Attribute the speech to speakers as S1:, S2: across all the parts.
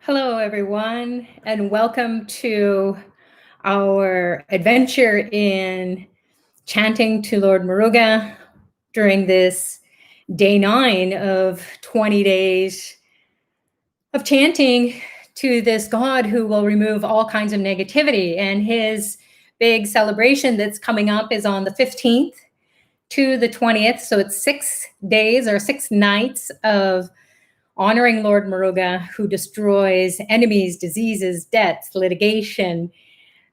S1: Hello, everyone, and welcome to our adventure in chanting to Lord Muruga during this day 9 of 20 days of chanting to this God who will remove all kinds of negativity. And his big celebration that's coming up is on the 15th to the 20th. So it's 6 days or 6 nights of honoring Lord Muruga, who destroys enemies, diseases, debts, litigation,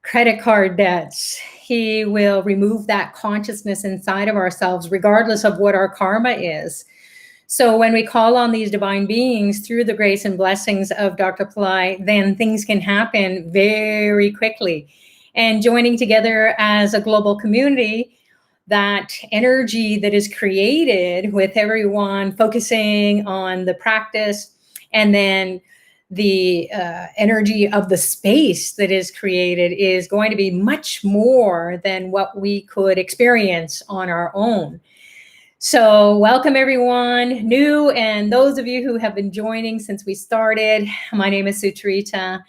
S1: credit card debts. He will remove that consciousness inside of ourselves, regardless of what our karma is. So when we call on these divine beings through the grace and blessings of Dr. Pillai, then things can happen very quickly. And joining together as a global community, that energy that is created with everyone focusing on the practice, and then the energy of the space that is created is going to be much more than what we could experience on our own. So welcome everyone, new and those of you who have been joining since we started. My name is Sucharita,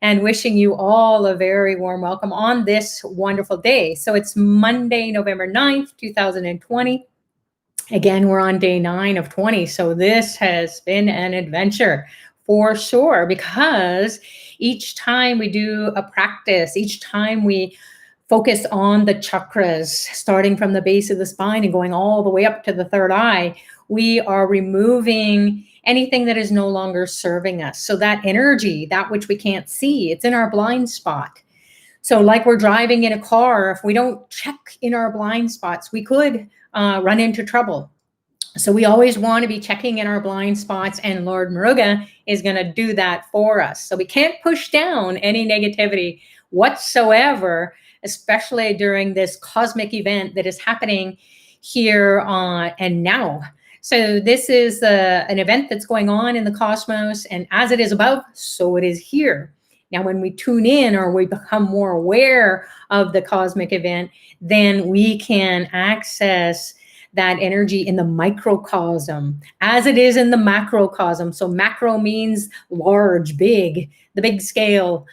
S1: and wishing you all a very warm welcome on this wonderful day. So it's Monday, November 9th, 2020. Again, we're on day 9 of 20. So this has been an adventure for sure, because each time we do a practice, each time we focus on the chakras, starting from the base of the spine and going all the way up to the third eye, we are removing anything that is no longer serving us. So that energy, that which we can't see, it's in our blind spot. So like we're driving in a car, if we don't check in our blind spots, we could run into trouble. So we always want to be checking in our blind spots, and Lord Muruga is going to do that for us. So we can't push down any negativity whatsoever, especially during this cosmic event that is happening here and now. So this is an event that's going on in the cosmos, and as it is above, so it is here. Now, when we tune in or we become more aware of the cosmic event, then we can access that energy in the microcosm as it is in the macrocosm. So macro means large, big, the big scale.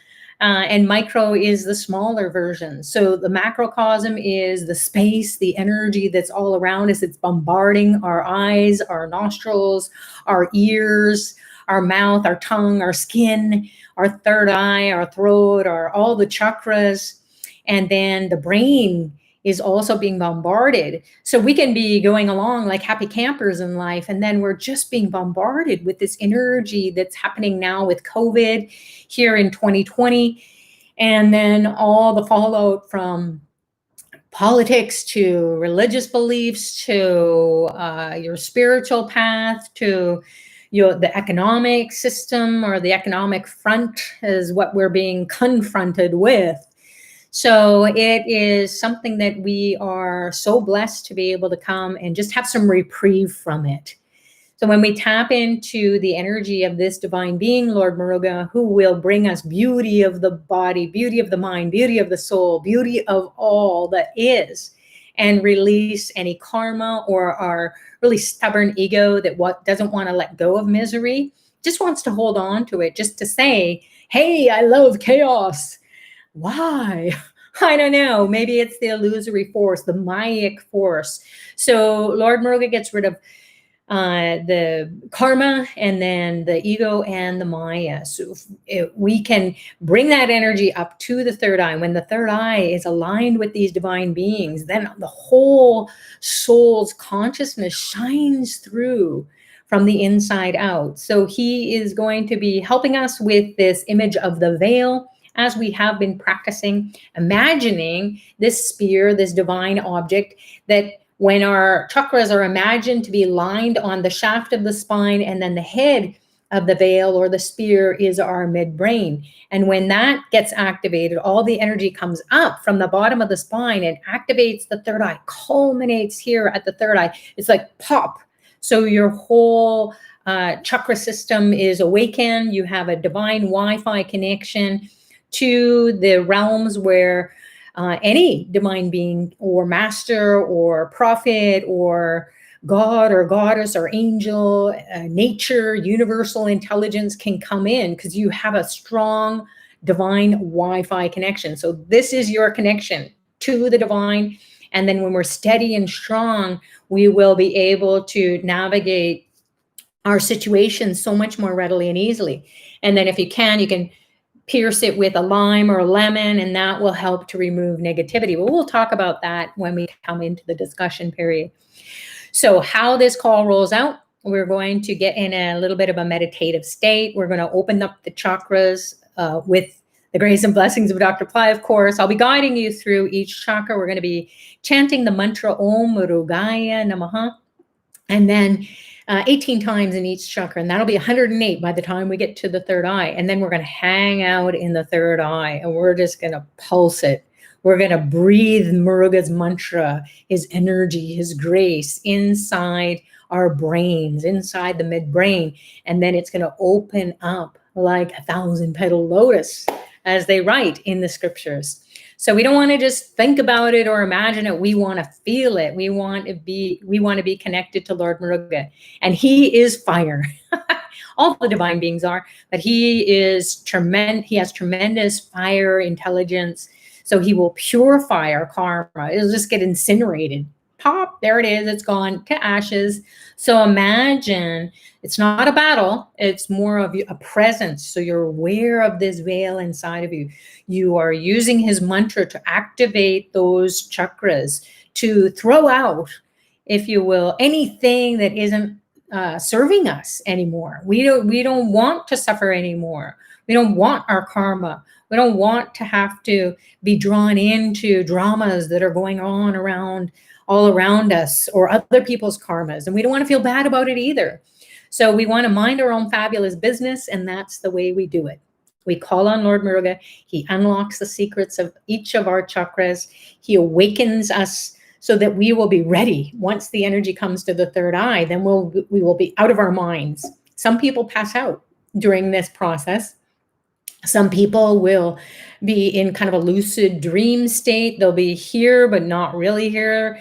S1: And micro is the smaller version. So the macrocosm is the space, the energy that's all around us. It's bombarding our eyes, our nostrils, our ears, our mouth, our tongue, our skin, our third eye, our throat, all the chakras. And then the brain is also being bombarded. So we can be going along like happy campers in life, and then we're just being bombarded with this energy that's happening now with COVID here in 2020, and then all the fallout from politics to religious beliefs to your spiritual path to the economic system, or the economic front is what we're being confronted with. So it is something that we are so blessed to be able to come and just have some reprieve from it. So when we tap into the energy of this divine being, Lord Muruga, who will bring us beauty of the body, beauty of the mind, beauty of the soul, beauty of all that is, and release any karma or our really stubborn ego that doesn't want to let go of misery, just wants to hold on to it, just to say, hey, I love chaos. Why? I don't know. Maybe it's the illusory force, the Mayic force. So Lord Muruga gets rid of the karma and then the ego and the Maya. So we can bring that energy up to the third eye. When the third eye is aligned with these divine beings, then the whole soul's consciousness shines through from the inside out. So he is going to be helping us with this image of the veil, as we have been practicing, imagining this spear, this divine object, that when our chakras are imagined to be lined on the shaft of the spine, and then the head of the veil or the spear is our midbrain. And when that gets activated, all the energy comes up from the bottom of the spine and activates the third eye, culminates here at the third eye. It's like pop. So your whole chakra system is awakened. You have a divine Wi-Fi connection to the realms where any divine being or master or prophet or God or goddess or angel, nature, universal intelligence can come in because you have a strong divine Wi-Fi connection. So this is your connection to the divine. And then when we're steady and strong, we will be able to navigate our situation so much more readily and easily. And then if you can pierce it with a lime or a lemon, and that will help to remove negativity. But we'll talk about that when we come into the discussion period. So how this call rolls out, we're going to get in a little bit of a meditative state. We're going to open up the chakras with the grace and blessings of Dr. Pillai, of course. I'll be guiding you through each chakra. We're going to be chanting the mantra Om Murugaya Namaha, and then 18 times in each chakra, and that'll be 108 by the time we get to the third eye. And then we're going to hang out in the third eye, and we're just going to pulse it. We're going to breathe Muruga's mantra, his energy, his grace inside our brains, inside the midbrain, and then it's going to open up like a 1,000-petal lotus, as they write in the scriptures. So we don't want to just think about it or imagine it. We want to feel it. We want to be connected to Lord Muruga. And he is fire. All the divine beings are, but he is tremendous. He has tremendous fire intelligence. So he will purify our karma. It'll just get incinerated. Pop, there it is. It's gone to ashes. So imagine it's not a battle. It's more of a presence. So you're aware of this veil inside of you. You are using his mantra to activate those chakras, to throw out, if you will, anything that isn't serving us anymore. We don't want to suffer anymore. We don't want our karma. We don't want to have to be drawn into dramas that are going on all around us or other people's karmas. And we don't want to feel bad about it either. So we want to mind our own fabulous business, and that's the way we do it. We call on Lord Muruga. He unlocks the secrets of each of our chakras. He awakens us so that we will be ready. Once the energy comes to the third eye, then we will be out of our minds. Some people pass out during this process. Some people will be in kind of a lucid dream state. They'll be here, but not really here.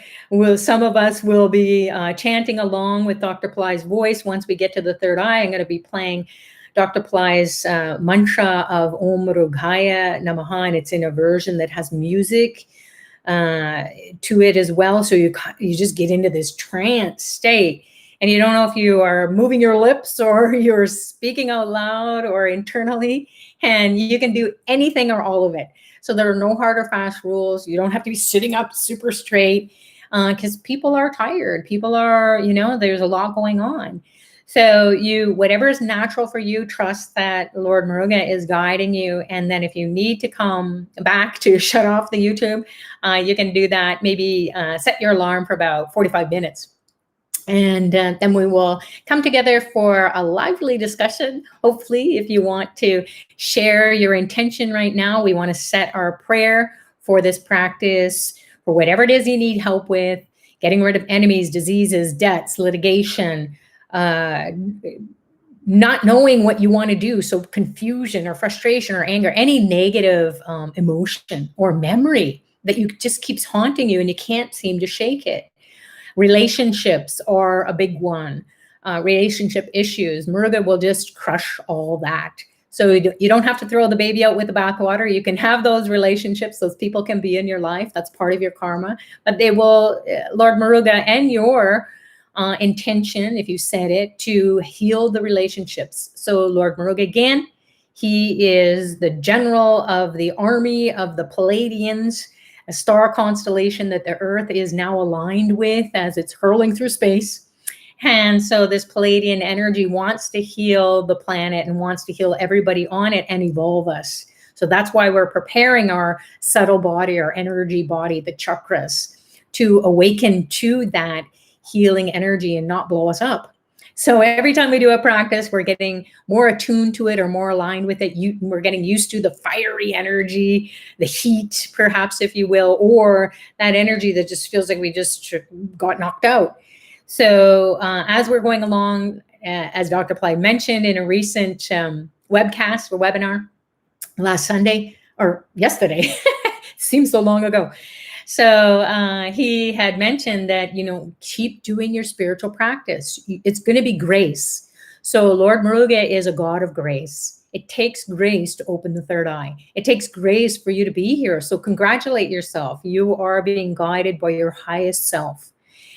S1: Some of us will be chanting along with Dr. Pillai's voice. Once we get to the third eye, I'm going to be playing Dr. Pillai's mantra of Om Murugaya Namaha, and it's in a version that has music to it as well. So you just get into this trance state. And you don't know if you are moving your lips or you're speaking out loud or internally, and you can do anything or all of it. So there are no hard or fast rules. You don't have to be sitting up super straight because people are tired. People are, there's a lot going on. So whatever is natural for you, trust that Lord Muruga is guiding you. And then if you need to come back to shut off the YouTube, you can do that. Maybe set your alarm for about 45 minutes. And then we will come together for a lively discussion. Hopefully, if you want to share your intention right now, we want to set our prayer for this practice, for whatever it is you need help with, getting rid of enemies, diseases, debts, litigation, not knowing what you want to do. So confusion or frustration or anger, any negative emotion or memory that just keeps haunting you and you can't seem to shake it. Relationships are a big one. Relationship issues. Muruga will just crush all that. So you don't have to throw the baby out with the bathwater. You can have those relationships. Those people can be in your life. That's part of your karma. But they will, Lord Muruga, and your intention, if you set it, to heal the relationships. So Lord Muruga, again, he is the general of the army of the Pleiadians, a star constellation that the Earth is now aligned with as it's hurling through space. And so this Pleiadian energy wants to heal the planet and wants to heal everybody on it and evolve us. So that's why we're preparing our subtle body, our energy body, the chakras, to awaken to that healing energy and not blow us up. So every time we do a practice, we're getting more attuned to it or more aligned with it. We're getting used to the fiery energy, the heat, perhaps, if you will, or that energy that just feels like we just got knocked out. So as we're going along, as Dr. Pillai mentioned in a recent webcast or webinar last Sunday or yesterday, seems so long ago. So he had mentioned that, keep doing your spiritual practice. It's going to be grace. So Lord Muruga is a God of grace. It takes grace to open the third eye. It takes grace for you to be here. So congratulate yourself. You are being guided by your highest self.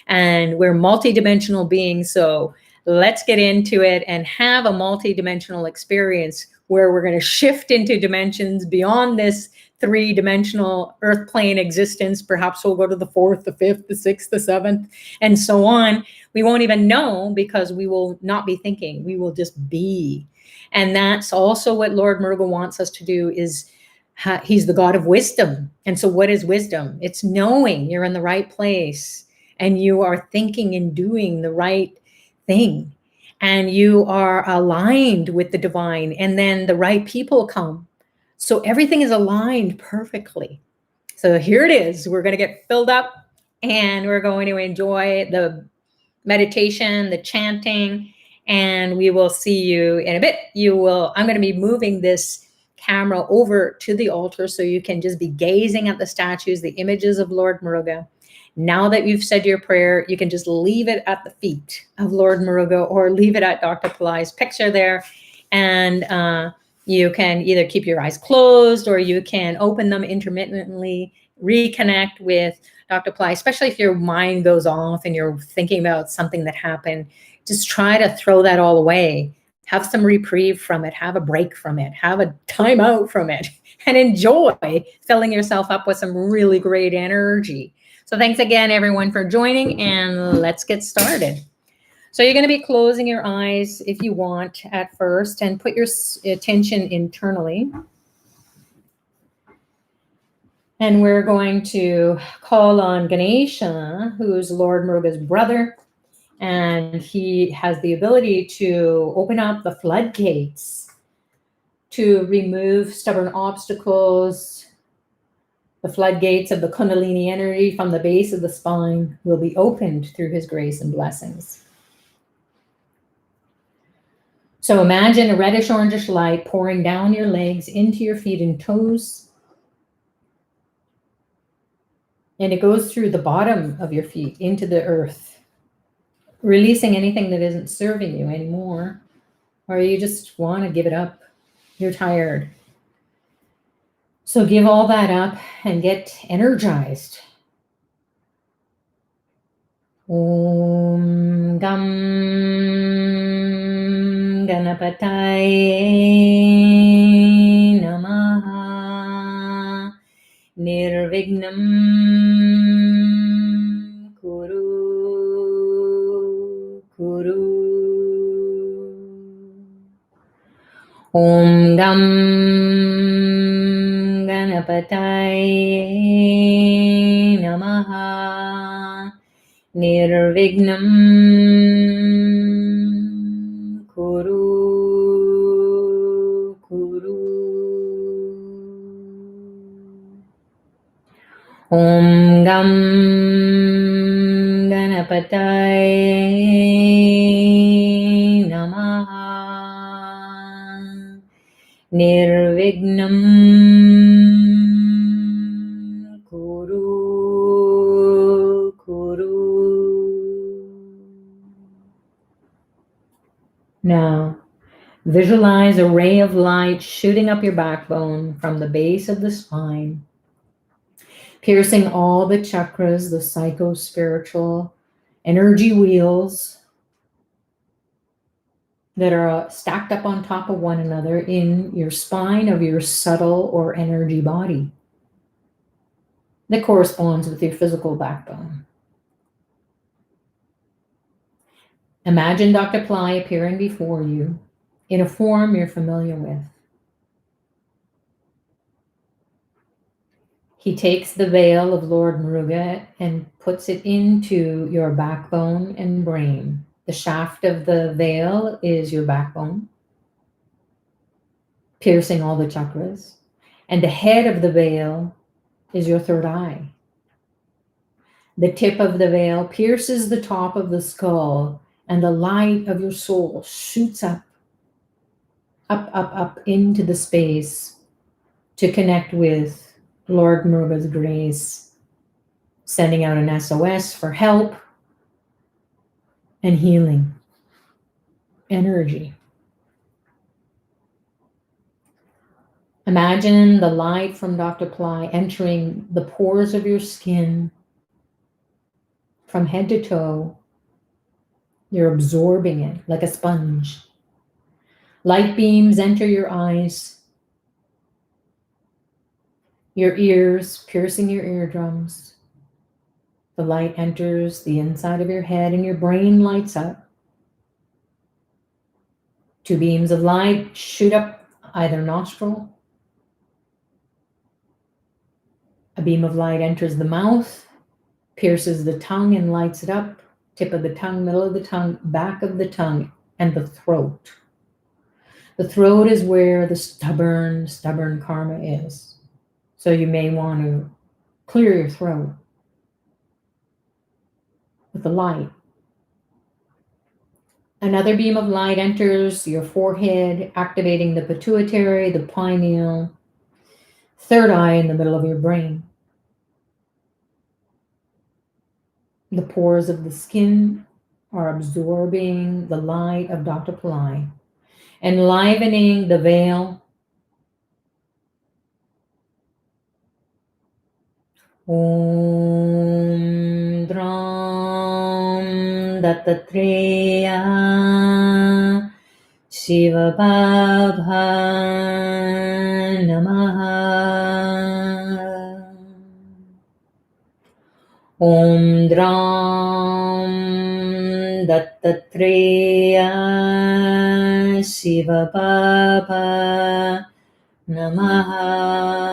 S1: And we're multidimensional beings. So let's get into it and have a multidimensional experience where we're going to shift into dimensions beyond this three-dimensional earth plane existence. Perhaps we'll go to the fourth, the fifth, the sixth, the seventh, and so on. We won't even know because we will not be thinking. We will just be. And that's also what Lord Muruga wants us to do is he's the God of wisdom. And so what is wisdom? It's knowing you're in the right place and you are thinking and doing the right thing. And you are aligned with the divine, and then the right people come. So everything is aligned perfectly. So here it is. We're going to get filled up and we're going to enjoy the meditation, the chanting, and we will see you in a bit. I'm going to be moving this camera over to the altar so you can just be gazing at the statues, the images of Lord Muruga. Now that you've said your prayer, you can just leave it at the feet of Lord Muruga or leave it at Dr. Pillai's picture there. And you can either keep your eyes closed or you can open them intermittently, reconnect with Dr. Pillai, especially if your mind goes off and you're thinking about something that happened. Just try to throw that all away. Have some reprieve from it. Have a break from it. Have a time out from it. And enjoy filling yourself up with some really great energy. So thanks again, everyone, for joining, and let's get started. So you're going to be closing your eyes if you want at first and put your attention internally. And we're going to call on Ganesha, who's Lord Muruga's brother, and he has the ability to open up the floodgates to remove stubborn obstacles. The floodgates of the kundalini energy from the base of the spine will be opened through his grace and blessings. So imagine a reddish orangish light pouring down your legs into your feet and toes. And it goes through the bottom of your feet into the earth, releasing anything that isn't serving you anymore, or you just want to give it up. You're tired. So give all that up and get energized. Om Gam Ganapataye Namaha Nirvignam Kuru Om Gam Ganapataye Namaha Nirvignam Kuru Om Gam Ganapataye Namaha Nirvignam Now, visualize a ray of light shooting up your backbone from the base of the spine, piercing all the chakras, the psycho-spiritual energy wheels that are stacked up on top of one another in your spine of your subtle or energy body that corresponds with your physical backbone. Imagine Dr. Pillai appearing before you in a form you're familiar with. He takes the veil of Lord Muruga and puts it into your backbone and brain. The shaft of the veil is your backbone, piercing all the chakras. And the head of the veil is your third eye. The tip of the veil pierces the top of the skull, and the light of your soul shoots up into the space to connect with Lord Muruga's grace sending out an SOS for help and healing energy. Imagine the light from Dr. Pillai entering the pores of your skin from head to toe. You're absorbing it like a sponge. Light beams enter your eyes, your ears, piercing your eardrums. The light enters the inside of your head and your brain lights up. Two beams of light shoot up either nostril. A beam of light enters the mouth, pierces the tongue and lights it up. Tip of the tongue, middle of the tongue, back of the tongue, and the throat. The throat is where the stubborn karma is. So you may want to clear your throat with the light. Another beam of light enters your forehead, activating the pituitary, the pineal, third eye in the middle of your brain. The pores of the skin are absorbing the light of Dr. Pillai, enlivening the veil. Om Dram Dattatreya Shiva Baba Namaha. Om Dram Dattatreya Shiva Baba Namaha.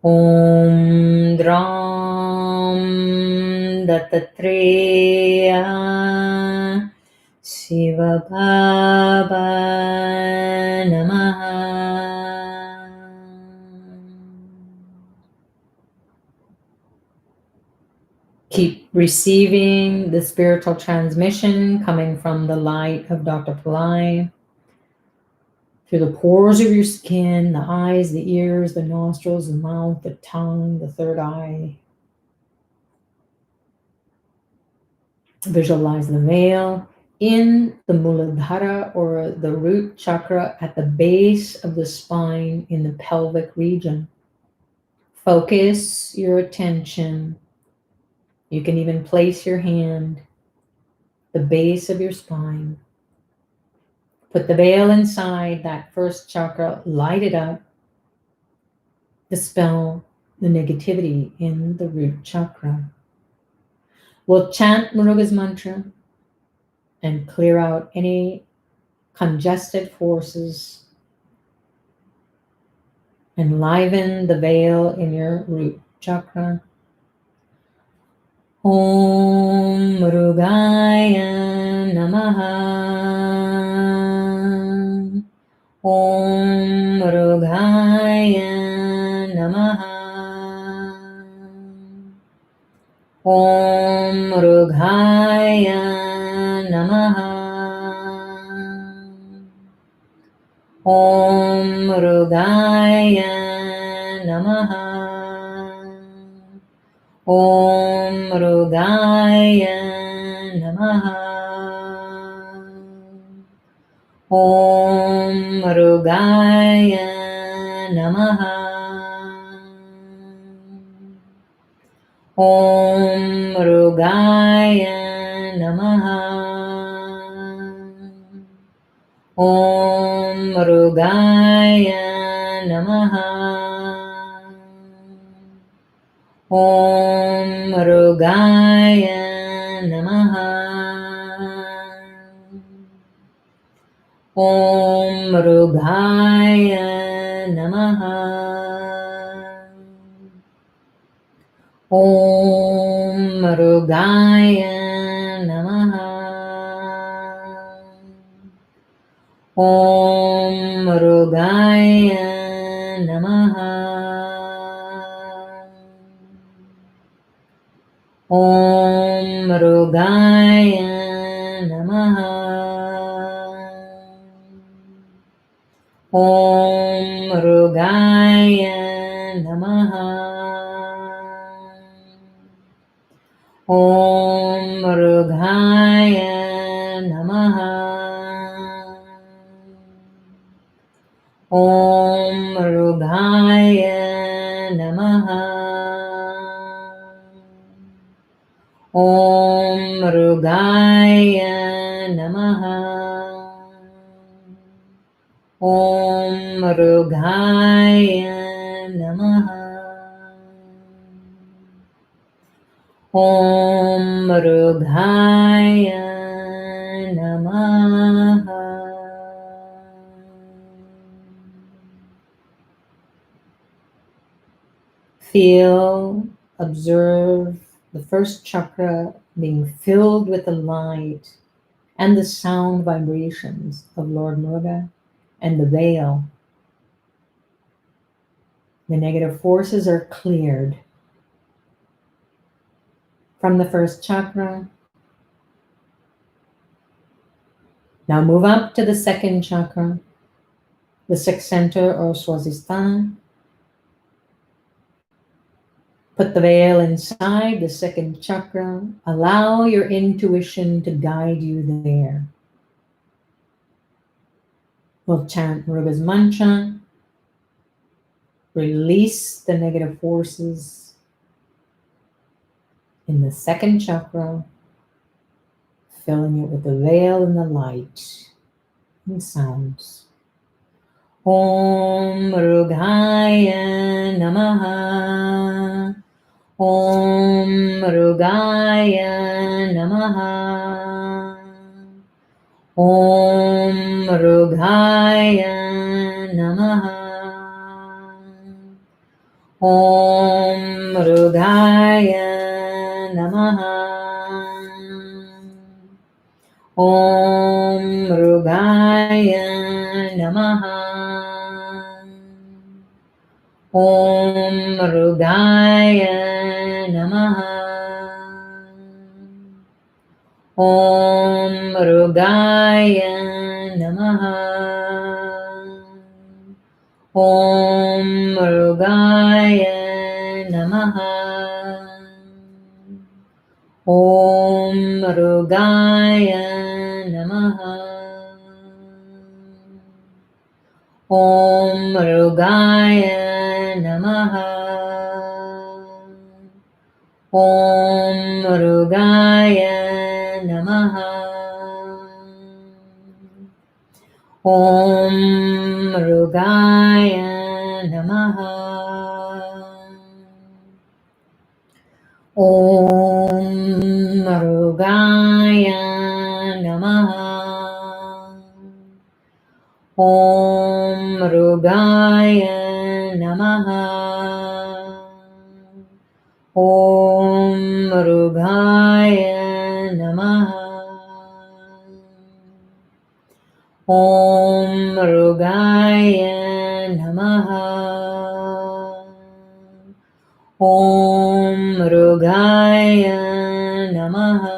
S1: Om Dram Dattatreya Shiva Baba Namaha. Keep receiving the spiritual transmission coming from the light of Dr. Pillai. Through the pores of your skin, the eyes, the ears, the nostrils, the mouth, the tongue, the third eye. Visualize the veil in the Muladhara or the root chakra at the base of the spine in the pelvic region. Focus your attention. You can even place your hand, the base of your spine. Put the veil inside that first chakra, light it up, dispel the negativity in the root chakra. We'll chant Muruga's mantra and clear out any congested forces. Enliven the veil in your root chakra. Om Murugaya Namaha. Om Murugaya Namaha. Om Murugaya Namaha. Om Murugaya Namaha. Om Murugaya Namaha. Om Murugaya Namaha. Om Murugaya Namaha. Om Murugaya Namaha. Om Murugaya Namaha. Om Murugaya Namaha. Om Murugaya Namaha. Om Murugaya Namaha. Om Murugaya Namaha. Om Murugaya Namaha. Om Murugaya Namaha. Om Murugaya Namaha. Om Murugaya Namaha. Om Murugaya Namaha. Om Murugaya Namaha. Feel, observe the first chakra being filled with the light and the sound vibrations of Lord Muruga and the veil. The negative forces are cleared from the first chakra. Now move up to the second chakra, the sixth center or Swazisthana. Put the veil inside the second chakra. Allow your intuition to guide you there. We'll chant Muruga's mantra. Release the negative forces in the second chakra, filling it with the veil and the light and sounds. Om Murugaya Namaha. Om Murugaya Namaha. Om Murugaya Namaha. Om Murugaya Namaha. Om Murugaya Namaha. Om Murugaya Namaha. Om Murugaya Namaha. Om Murugaya Namaha. Om Murugaya Namaha. Om Murugaya Namaha. Om Murugaya Namaha. Om Murugaya Namaha. Om Murugaya Namaha. Om Murugaya Namaha. Om Murugaya Namaha. Om Murugaya Namaha. Om Murugaya Namaha.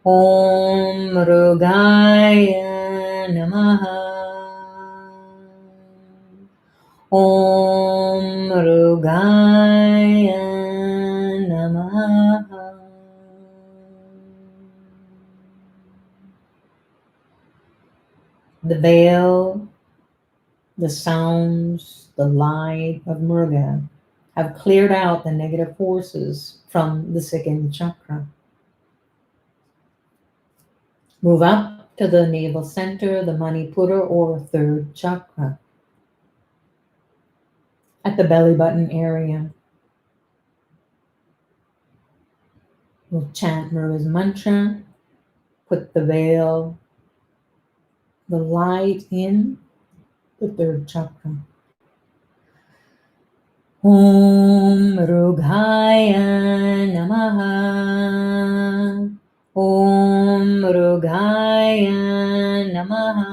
S1: Om Murugaya Namaha. Om Murugaya Namaha. The veil, the sounds, the light of Muruga have cleared out the negative forces from the second chakra. Move up to the navel center, the Manipura or third chakra. At the belly button area, we'll chant Muruga's mantra, put the veil, the light in the third chakra. Om Murugaya Namaha. Om Murugaya Namaha.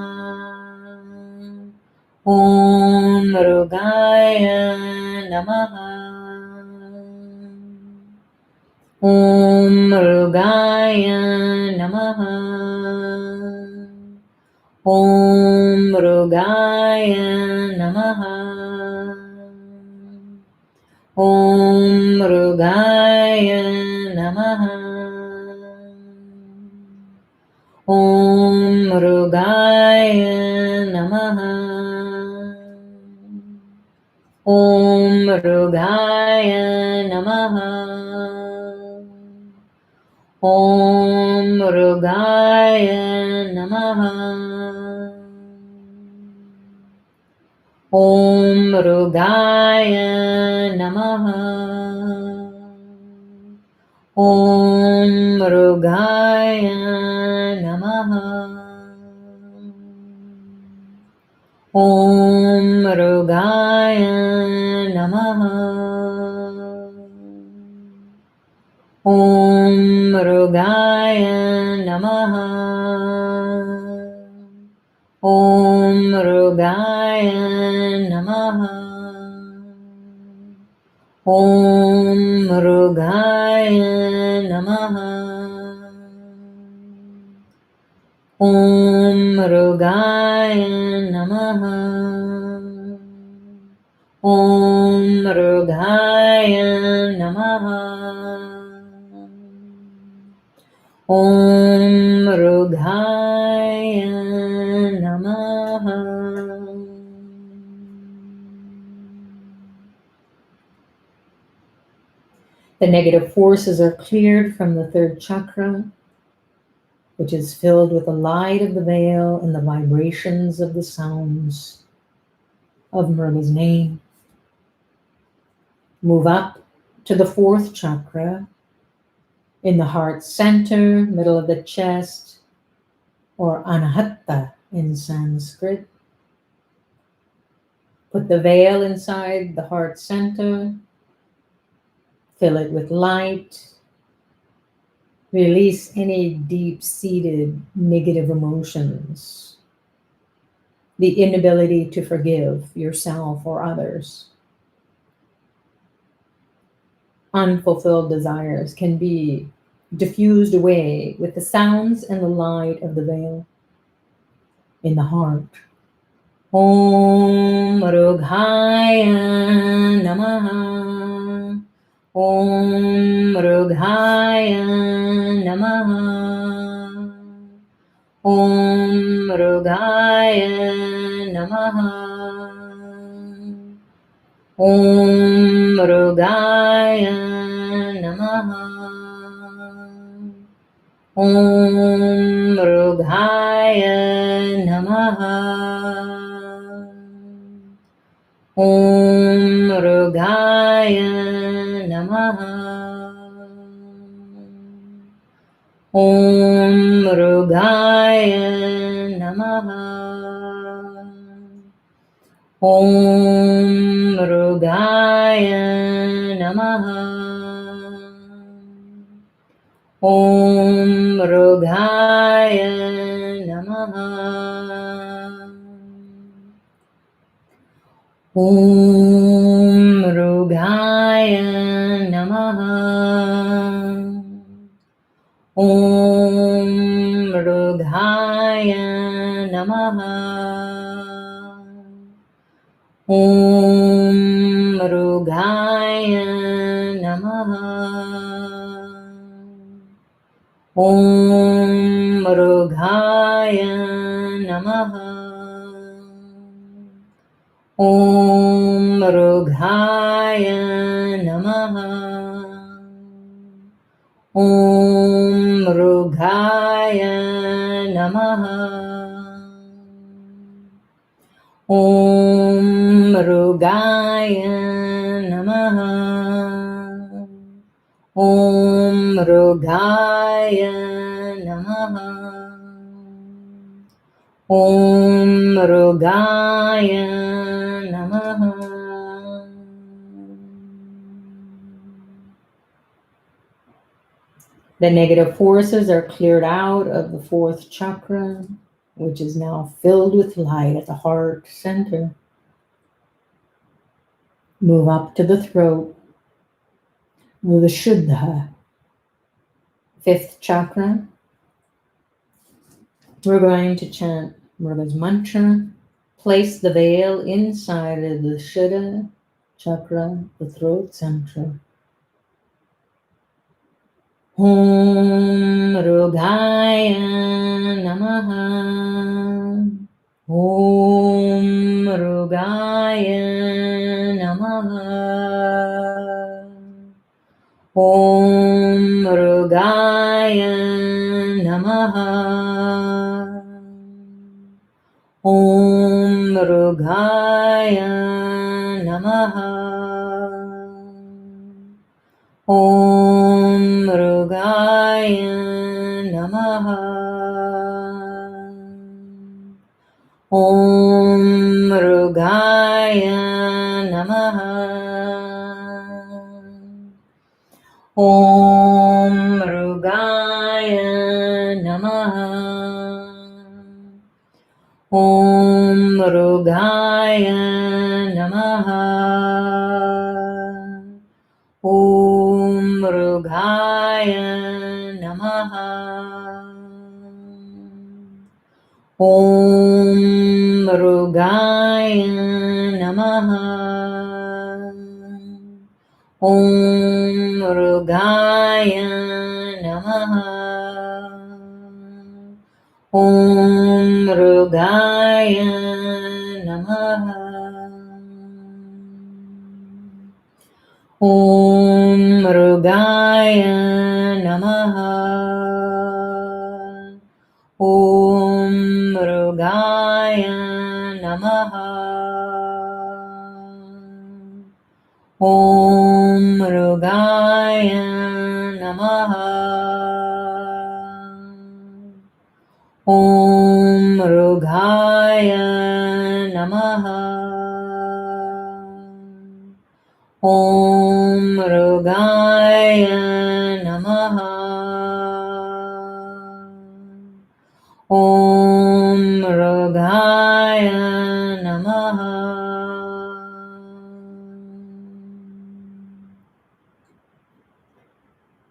S1: Om Murugaya Namaha. Om Murugaya Namaha. Om Murugaya Namaha. Om Murugaya Namaha. Om Murugaya Namaha. Om Murugaya Namaha. Om Murugaya Namaha. Om Murugaya Namaha. Om Murugaya Namaha. Om Murugaya Namaha. Om Murugaya Namaha. Om Murugaya Namaha. Om Murugaya Namaha. Om Murugaya Namaha. Om Murugaya Namaha. Om Murugaya Namaha. The negative forces are cleared from the third chakra, which is filled with the light of the veil and the vibrations of the sounds of Muruga's name. Move up to the fourth chakra, in the heart center, middle of the chest, or Anahata in Sanskrit. Put the veil inside the heart center, fill it with light, release any deep-seated negative emotions, the inability to forgive yourself or others. Unfulfilled desires can be diffused away with the sounds and the light of the veil in the heart. Om Murugaya Namaha. Om Murugaya Namaha. Om Murugaya Namaha. Om Murugaya Namaha. Om Murugaya Namaha. Om Murugaya Namaha. Om Murugaya Namaha. Om Murugaya Namaha. Om Murugaya Namaha. Om Murugaya Namaha. Om Murugaya Namaha. Om Murugaya Namaha. Om Murugaya Namaha. Om Murugaya Namaha. Om Murugaya Namaha. Om Murugaya Namaha. Om Murugaya Namaha. Om Murugaya Namaha. The negative forces are cleared out of the fourth chakra, which is now filled with light at the heart center. Move up to the throat with the Siddhas, fifth chakra. We're going to chant Muruga's mantra. Place the veil inside of the Siddhas chakra, the throat center. Om Murugaya Namaha. Om Murugaya Namaha. Om Murugaya Namaha. Om Murugaya Namaha. Om Murugaya Namaha. Om Murugaya Namaha. Om Murugaya Namaha. Om Murugaya Namaha. Om Murugaya Namaha. Om Murugaya Namaha. Om Murugaya Namaha. Om Murugaya Namaha. Om Murugaya Namaha. Om Murugaya Namaha. Om Murugaya Namaha. Om Murugaya Namaha. Om Murugaya Namaha. Om Murugaya Namaha.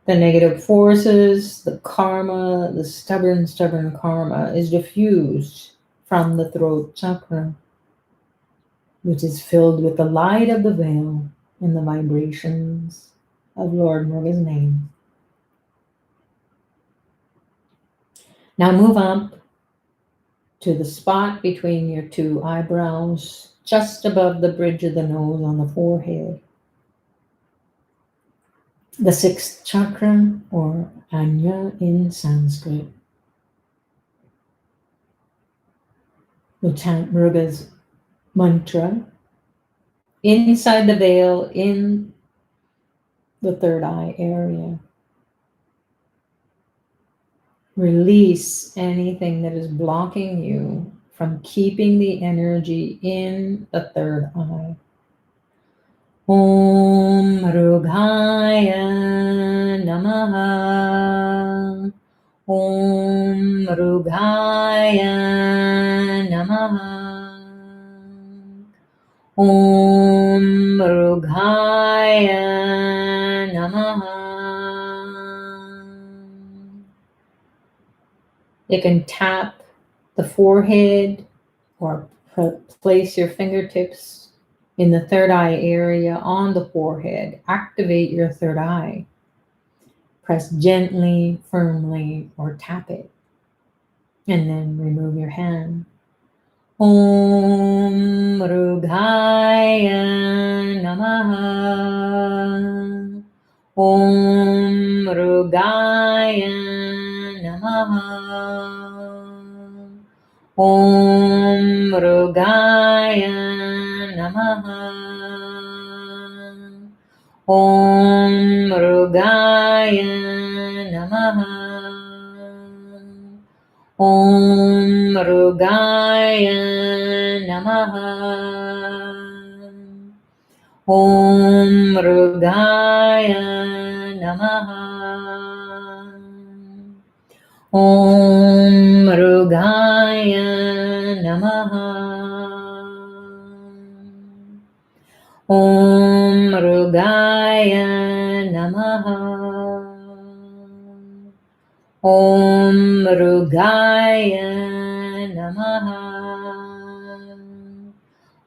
S1: The negative forces, the karma, the stubborn karma is diffused from the throat chakra, which is filled with the light of the veil and the vibrations of Lord Muruga's name. Now move up to the spot between your two eyebrows, just above the bridge of the nose on the forehead. The sixth chakra, or Anya in Sanskrit. We chant Muruga's mantra inside the veil in the third eye area. Release anything that is blocking you from keeping the energy in the third eye. Om Murugaya Namaha. Om Murugaya Namaha. Om Murugaya Namaha. You can tap the forehead or place your fingertips in the third eye area on the forehead. Activate your third eye. Press gently, firmly, or tap it. And then remove your hand. Om Murugaya Namaha. Om Murugaya Namaha. Om Murugaya Namaha. Om Murugaya Namaha. Om Murugaya Namaha. Om Murugaya Namaha. Om Murugaya Namaha. Om Murugaya Namaha. Om Murugaya Namaha.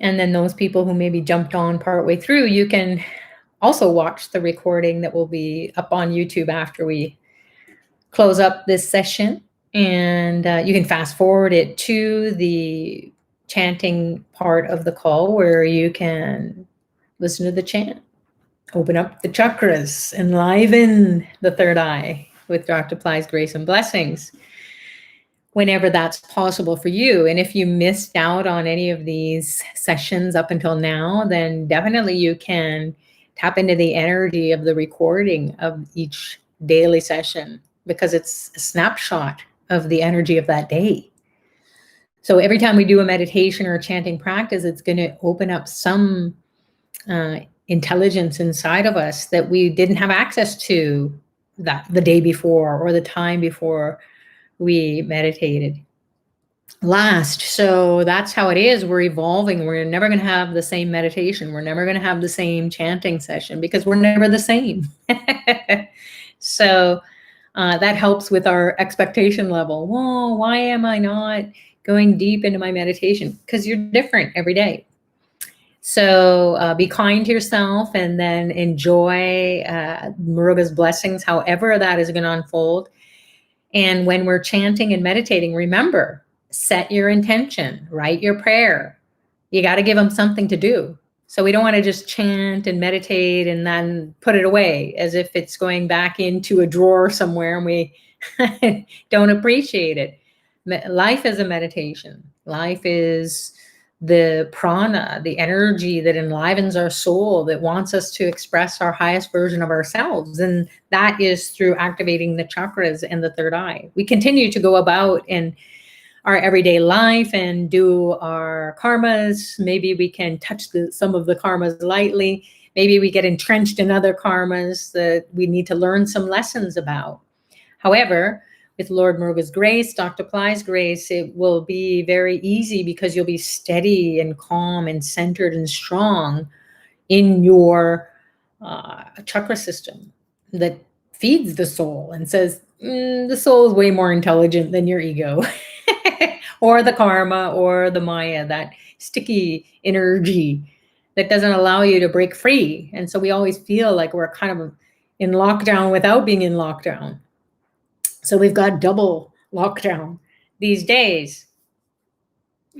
S1: And then those people who maybe jumped on partway through, you can also watch the recording that will be up on YouTube after we close up this session. And you can fast forward it to the chanting part of the call where you can listen to the chant, open up the chakras, enliven the third eye with Dr. Pillai's grace and blessings whenever that's possible for you. And if you missed out on any of these sessions up until now, then definitely you can tap into the energy of the recording of each daily session, because it's a snapshot of the energy of that day. So every time we do a meditation or a chanting practice, it's going to open up some intelligence inside of us that we didn't have access to the day before or the time before we meditated last. So that's how it is. We're evolving. We're never going to have the same meditation. We're never going to have the same chanting session because we're never the same. So that helps with our expectation level. Whoa, why am I not going deep into my meditation? Because you're different every day. So be kind to yourself and then enjoy Muruga's blessings, however that is going to unfold. And when we're chanting and meditating, remember, set your intention, write your prayer. You got to give them something to do. So we don't want to just chant and meditate and then put it away as if it's going back into a drawer somewhere and we don't appreciate it. Life is a meditation. Life is the prana, the energy that enlivens our soul, that wants us to express our highest version of ourselves. And that is through activating the chakras and the third eye. We continue to go about in our everyday life and do our karmas. Maybe we can touch some of the karmas lightly. Maybe we get entrenched in other karmas that we need to learn some lessons about. However, with Lord Muruga's grace, Dr. Pillai's grace, it will be very easy because you'll be steady and calm and centered and strong in your chakra system that feeds the soul and says, the soul is way more intelligent than your ego or the karma or the maya, that sticky energy that doesn't allow you to break free. And so we always feel like we're kind of in lockdown without being in lockdown. So we've got double lockdown these days.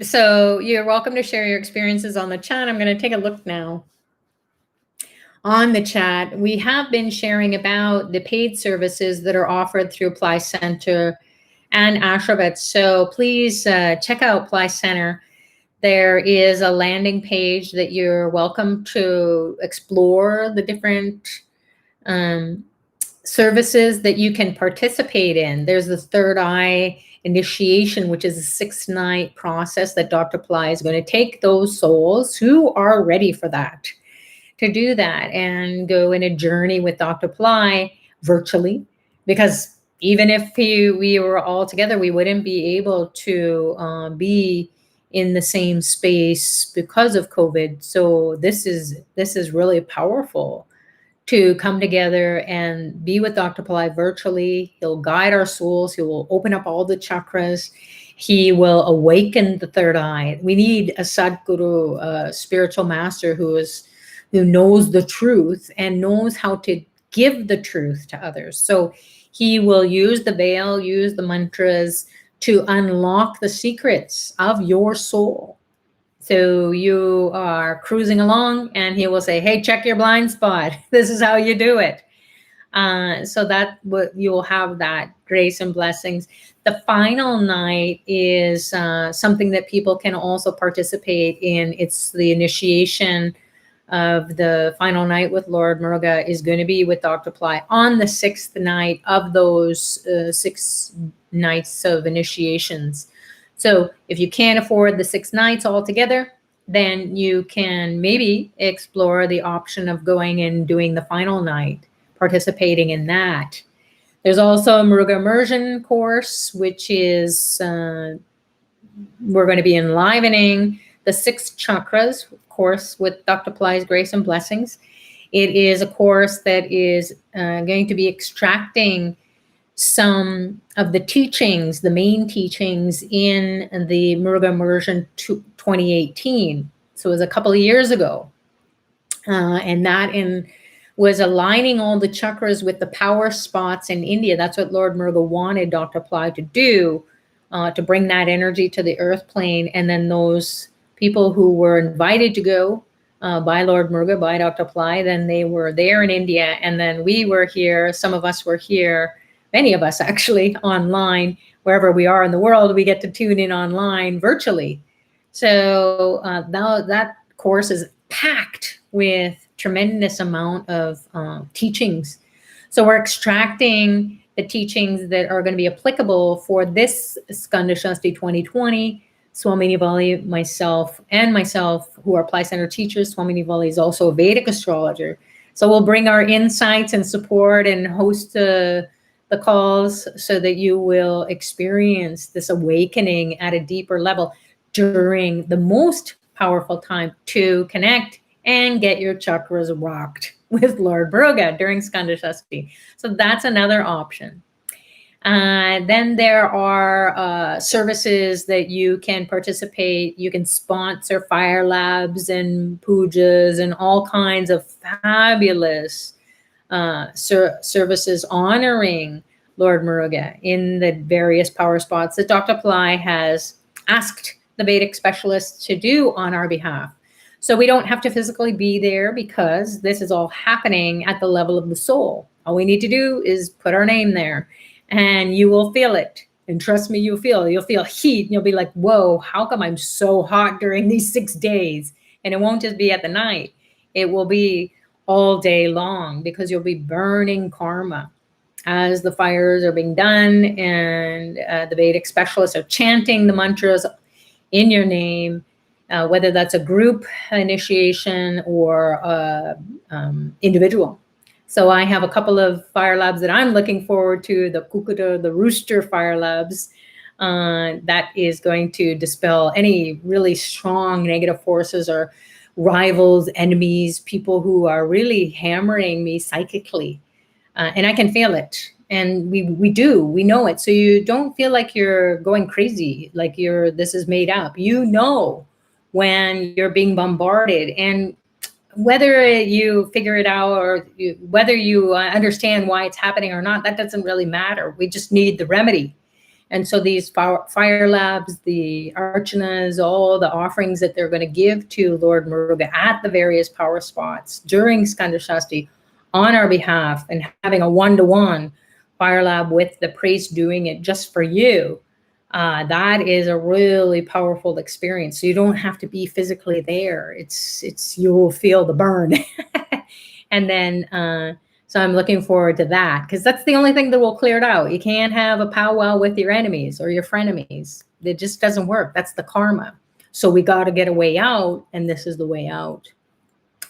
S1: So you're welcome to share your experiences on the chat. I'm going to take a look now on the chat. We have been sharing about the paid services that are offered through Pillai Center and Ashravet. So please check out Pillai Center. There is a landing page that you're welcome to explore the different services that you can participate in. There's the third eye initiation, which is a 6-night process that Dr. Pillai is going to take those souls who are ready for that to do that and go in a journey with Dr. Pillai virtually, because even if we were all together, we wouldn't be able to be in the same space because of COVID. So this is really powerful to come together and be with Dr. Pillai virtually. He'll guide our souls. He will open up all the chakras. He will awaken the third eye. We need a Sadguru, a spiritual master who knows the truth and knows how to give the truth to others. So he will use the veil, use the mantras to unlock the secrets of your soul. So you are cruising along and he will say, hey, check your blind spot. This is how you do it. So that you'll have that grace and blessings. The final night is something that people can also participate in. It's the initiation of the final night with Lord Muruga is going to be with Dr. Pillai on the 6th night of those 6 nights of initiations. So if you can't afford the 6 nights altogether, then you can maybe explore the option of going and doing the final night, participating in that. There's also a Muruga immersion course, which is, we're going to be enlivening the 6 chakras course with Dr. Pillai's grace and blessings. It is a course that is going to be extracting some of the teachings, the main teachings in the Muruga immersion 2018. So it was a couple of years ago. And that was aligning all the chakras with the power spots in India. That's what Lord Muruga wanted Dr. Pillai to do, to bring that energy to the earth plane. And then those people who were invited to go by Lord Muruga, by Dr. Pillai, then they were there in India. And then we were here, some of us were here, many of us actually, online, wherever we are in the world, we get to tune in online virtually. So now that course is packed with tremendous amount of teachings. So we're extracting the teachings that are going to be applicable for this Skanda Shasti 2020. Swami Nivali, myself, who are Pillai Center teachers. Swami Nivali is also a Vedic astrologer. So we'll bring our insights and support and host the calls so that you will experience this awakening at a deeper level during the most powerful time to connect and get your chakras rocked with Lord Muruga during Skanda Shasti. So that's another option. Then there are services that you can participate. You can sponsor fire labs and pujas and all kinds of fabulous services honoring Lord Muruga in the various power spots that Dr. Pillai has asked the Vedic specialists to do on our behalf. So we don't have to physically be there because this is all happening at the level of the soul. All we need to do is put our name there and you will feel it. And trust me, you'll feel heat and you'll be like, whoa, how come I'm so hot during these 6 days? And it won't just be at the night. It will be all day long because you'll be burning karma as the fires are being done and the Vedic specialists are chanting the mantras in your name, whether that's a group initiation or individual. So I have a couple of fire labs that I'm looking forward to, the Kukuta, the Rooster fire labs, that is going to dispel any really strong negative forces or rivals, enemies, people who are really hammering me psychically. And I can feel it. And we know it. So you don't feel like you're going crazy, like this is made up. You know when you're being bombarded, and whether you figure it out or whether you understand why it's happening or not, that doesn't really matter. We just need the remedy. And so these fire labs, the archanas, all the offerings that they're going to give to Lord Muruga at the various power spots during Skanda Shasti on our behalf, and having a one-to-one fire lab with the priest doing it just for you, that is a really powerful experience. So you don't have to be physically there. It's you'll feel the burn. And then, so I'm looking forward to that, because that's the only thing that will clear it out. You can't have a powwow with your enemies or your frenemies. It just doesn't work. That's the karma. So we got to get a way out, and this is the way out.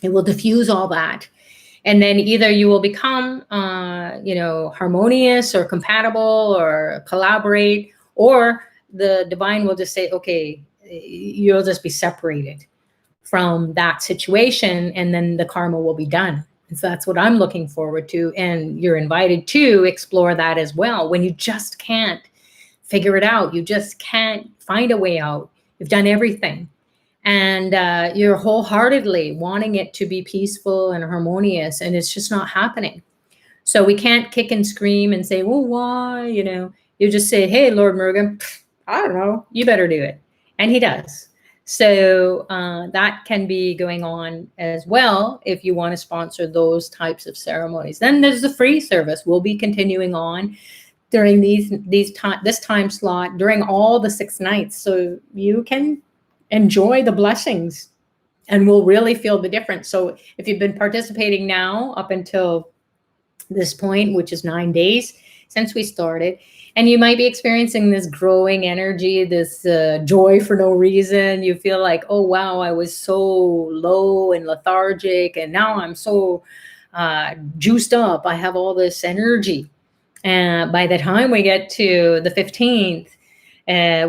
S1: It will diffuse all that. And then either you will become, harmonious or compatible or collaborate, or the divine will just say, okay, you'll just be separated from that situation, and then the karma will be done. And so that's what I'm looking forward to. And you're invited to explore that as well. When you just can't figure it out, you just can't find a way out. You've done everything. And you're wholeheartedly wanting it to be peaceful and harmonious, and it's just not happening. So we can't kick and scream and say, well, why? You just say, hey, Lord Muruga, I don't know, you better do it. And he does. So that can be going on as well if you want to sponsor those types of ceremonies. Then there's the free service. We'll be continuing on during this time slot during all the 6 nights. So you can enjoy the blessings and we'll really feel the difference. So if you've been participating now up until this point, which is 9 days since we started, and you might be experiencing this growing energy, this joy for no reason. You feel like, oh, wow, I was so low and lethargic, and now I'm so juiced up. I have all this energy. And by the time we get to the 15th,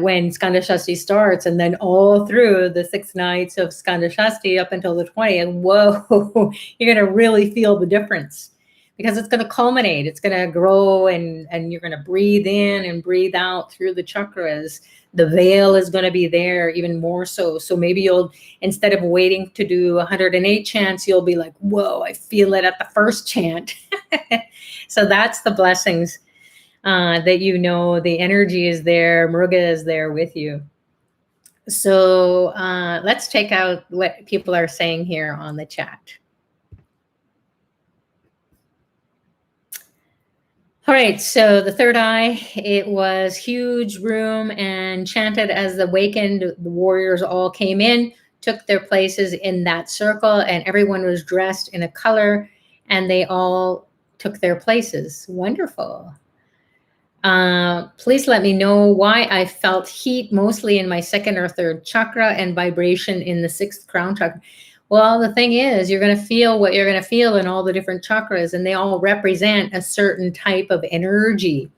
S1: when Skanda Shasti starts, and then all through the 6 nights of Skanda Shasti up until the 20th, whoa, you're going to really feel the difference. because it's going to culminate. It's going to grow, and you're going to breathe in and breathe out through the chakras. The veil is going to be there even more so. So maybe you'll, instead of waiting to do 108 chants, you'll be like, whoa, I feel it at the first chant. So that's the blessings, that you know the energy is there. Muruga is there with you. So let's check out what people are saying here on the chat. All right, so the third eye, it was huge room and chanted as the awakened. The warriors all came in, took their places in that circle, and everyone was dressed in a color, and they all took their places. Wonderful. Please let me know why I felt heat mostly in my second or third chakra and vibration in the sixth crown chakra. Well, the thing is, you're going to feel what you're going to feel in all the different chakras, and they all represent a certain type of energy.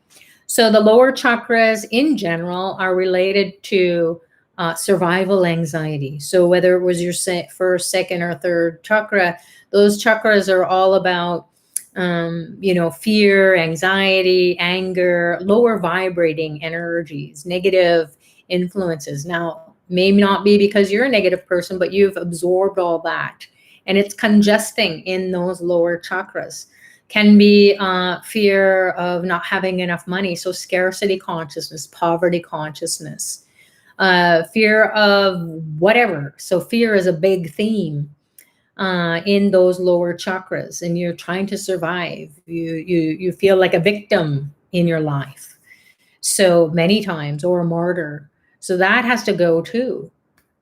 S1: So the lower chakras in general are related to survival anxiety. So whether it was your first, second, or third chakra, those chakras are all about fear, anxiety, anger, lower vibrating energies, negative influences. Now, may not be because you're a negative person, but you've absorbed all that, and it's congesting in those lower chakras. Can be fear of not having enough money, so scarcity consciousness, poverty consciousness, fear of whatever. So fear is a big theme in those lower chakras, and you're trying to survive. You feel like a victim in your life, so many times, or a martyr. So that has to go too.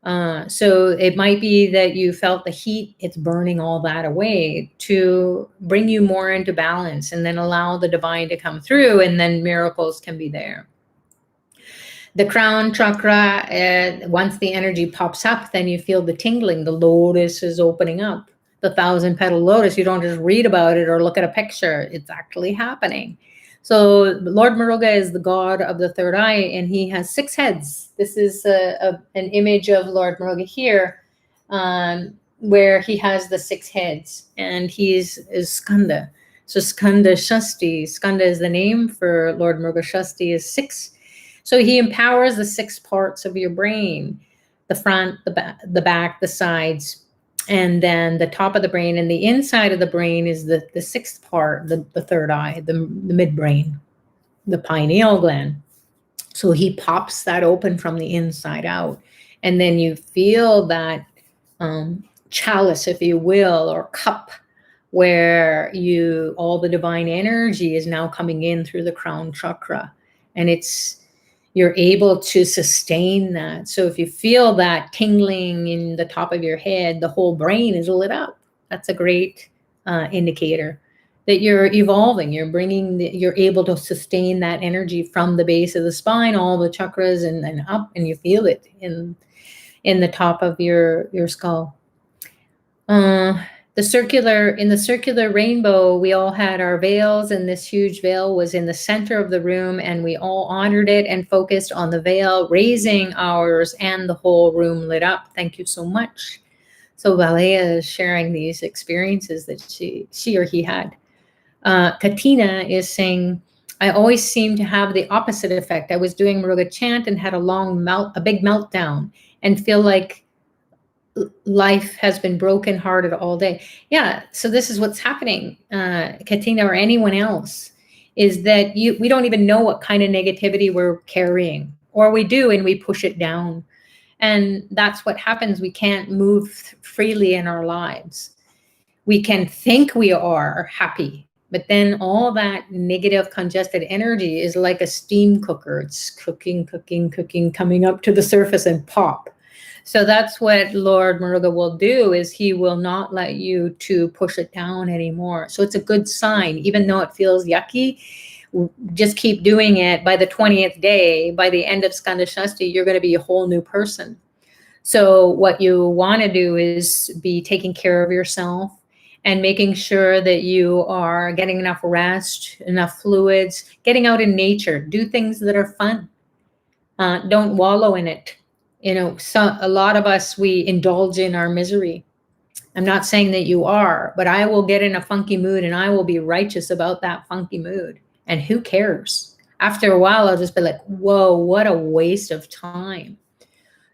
S1: So it might be that you felt the heat, it's burning all that away to bring you more into balance, and then allow the divine to come through, and then miracles can be there. The crown chakra, once the energy pops up, then you feel the tingling. The lotus is opening up. The 1,000-petal lotus, you don't just read about it or look at a picture. It's actually happening. So Lord Muruga is the god of the third eye, and he has 6 heads. This is an image of Lord Muruga here, where he has the 6 heads, and is Skanda. So Skanda Shasti. Skanda is the name for Lord Muruga. Shasti is 6. So he empowers the 6 parts of your brain: the front, the back, the sides, and then the top of the brain. And the inside of the brain is the 6th part, the third eye, the midbrain, the pineal gland. So he pops that open from the inside out. And then you feel that chalice, if you will, or cup, where all the divine energy is now coming in through the crown chakra. And you're able to sustain that. So if you feel that tingling in the top of your head, the whole brain is lit up. That's a great indicator that you're evolving. You're able to sustain that energy from the base of the spine, all the chakras, and up, and you feel it in the top of your skull. In the circular rainbow, we all had our veils, and this huge veil was in the center of the room, and we all honored it and focused on the veil, raising ours, and the whole room lit up. Thank you so much. So Valea is sharing these experiences that she or he had. Katina is saying, I always seem to have the opposite effect. I was doing Muruga chant and had a big meltdown, and feel like life has been brokenhearted all day. Yeah, so this is what's happening, Katina, or anyone else, is that we don't even know what kind of negativity we're carrying, or we do, and we push it down. And that's what happens. We can't move freely in our lives. We can think we are happy, but then all that negative congested energy is like a steam cooker. It's cooking, coming up to the surface and pop. So that's what Lord Muruga will do, is he will not let you to push it down anymore. So it's a good sign, even though it feels yucky, just keep doing it. By the 20th day, by the end of Skanda Shasti, you're going to be a whole new person. So what you want to do is be taking care of yourself and making sure that you are getting enough rest, enough fluids, getting out in nature, do things that are fun. Don't wallow in it. A lot of us, we indulge in our misery. I'm not saying that you are, but I will get in a funky mood and I will be righteous about that funky mood. And who cares? After a while, I'll just be like, whoa, what a waste of time.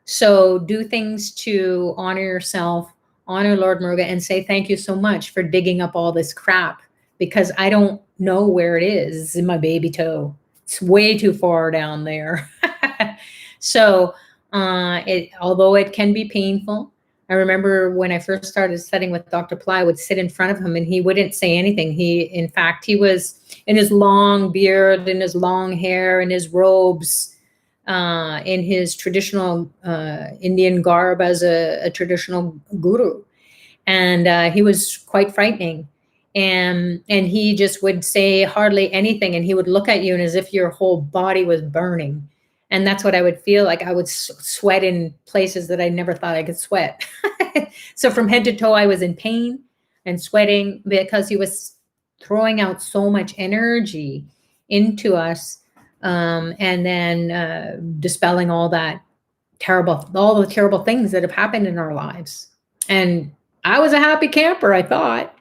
S1: So do things to honor yourself, honor Lord Muruga, and say thank you so much for digging up all this crap, because I don't know where it is. It's in my baby toe. It's way too far down there. So although it can be painful, I remember when I first started studying with Dr. Pillai, I would sit in front of him and he wouldn't say anything. In fact, he was in his long beard, in his long hair, in his robes, in his traditional Indian garb as a traditional guru. And he was quite frightening. And he just would say hardly anything. And he would look at you and as if your whole body was burning. And that's what I would feel like. I would sweat in places that I never thought I could sweat. So from head to toe, I was in pain and sweating because he was throwing out so much energy into us. And then dispelling all the terrible things that have happened in our lives. And I was a happy camper, I thought.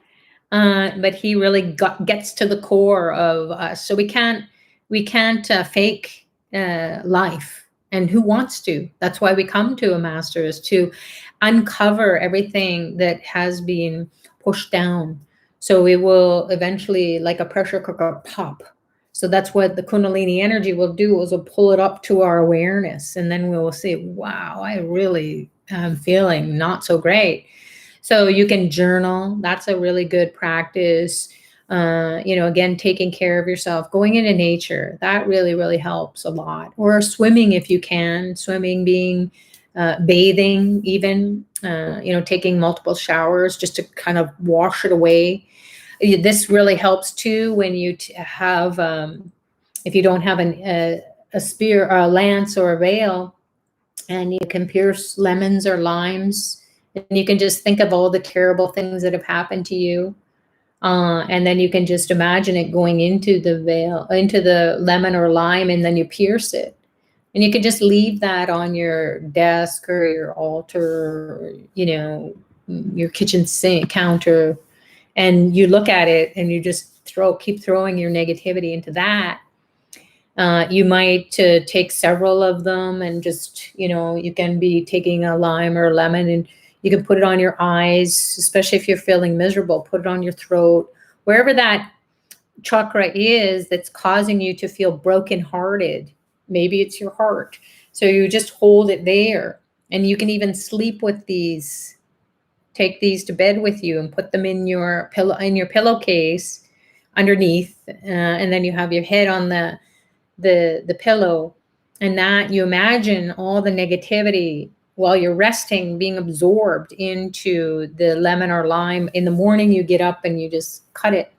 S1: But he really gets to the core of us. So we can't fake life. And who wants to? That's why we come to a master, is to uncover everything that has been pushed down. So we will eventually, like a pressure cooker, pop. So that's what the kundalini energy will do, is will pull it up to our awareness. And then we will say, wow, I really am feeling not so great. So you can journal. That's a really good practice. Again, taking care of yourself, going into nature, that really, really helps a lot. Or swimming if you can, swimming being, bathing even, taking multiple showers just to kind of wash it away. This really helps too when you have, if you don't have a spear or a lance or a veil, and you can pierce lemons or limes, and you can just think of all the terrible things that have happened to you. And then you can just imagine it going into the veil, into the lemon or lime, and then you pierce it. And you can just leave that on your desk or your altar, or, your kitchen sink counter. And you look at it and you just keep throwing your negativity into that. You might take several of them and just, you can be taking a lime or a lemon and you can put it on your eyes, especially if you're feeling miserable, put it on your throat, wherever that chakra is that's causing you to feel brokenhearted. Maybe it's your heart. So you just hold it there, and you can even sleep with these. Take these to bed with you and put them in your pillowcase underneath, and then you have your head on the pillow, and that you imagine all the negativity while you're resting being absorbed into the lemon or lime. In the morning, you get up and you just cut it.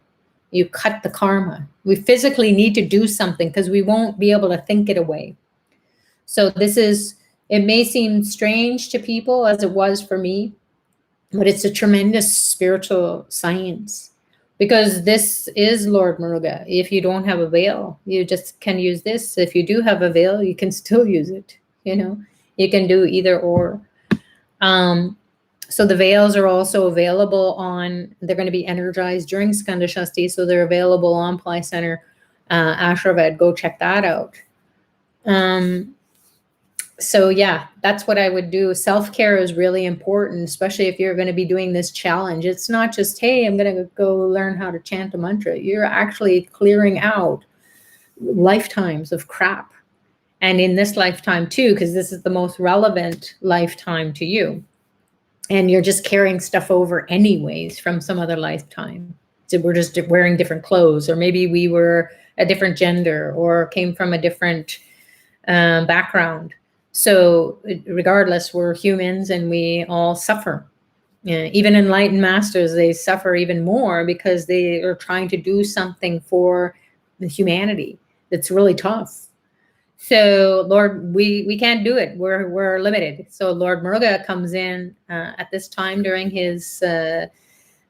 S1: You cut the karma. We physically need to do something because we won't be able to think it away. So it may seem strange to people as it was for me, but it's a tremendous spiritual science, because this is Lord Muruga. If you don't have a veil, you just can use this. If you do have a veil, you can still use it. You can do either or. So the veils are also available they're going to be energized during Skanda Shasti. So they're available on Pillai Center, Ashraved. Go check that out. So yeah, that's what I would do. Self-care is really important, especially if you're going to be doing this challenge. It's not just, hey, I'm going to go learn how to chant a mantra. You're actually clearing out lifetimes of crap. And in this lifetime too, because this is the most relevant lifetime to you. And you're just carrying stuff over anyways from some other lifetime. So we're just wearing different clothes, or maybe we were a different gender or came from a different background. So regardless, we're humans and we all suffer. Even enlightened masters, they suffer even more because they are trying to do something for the humanity that's really tough. So Lord, we can't do it. We're limited. So Lord Muruga comes in at this time during his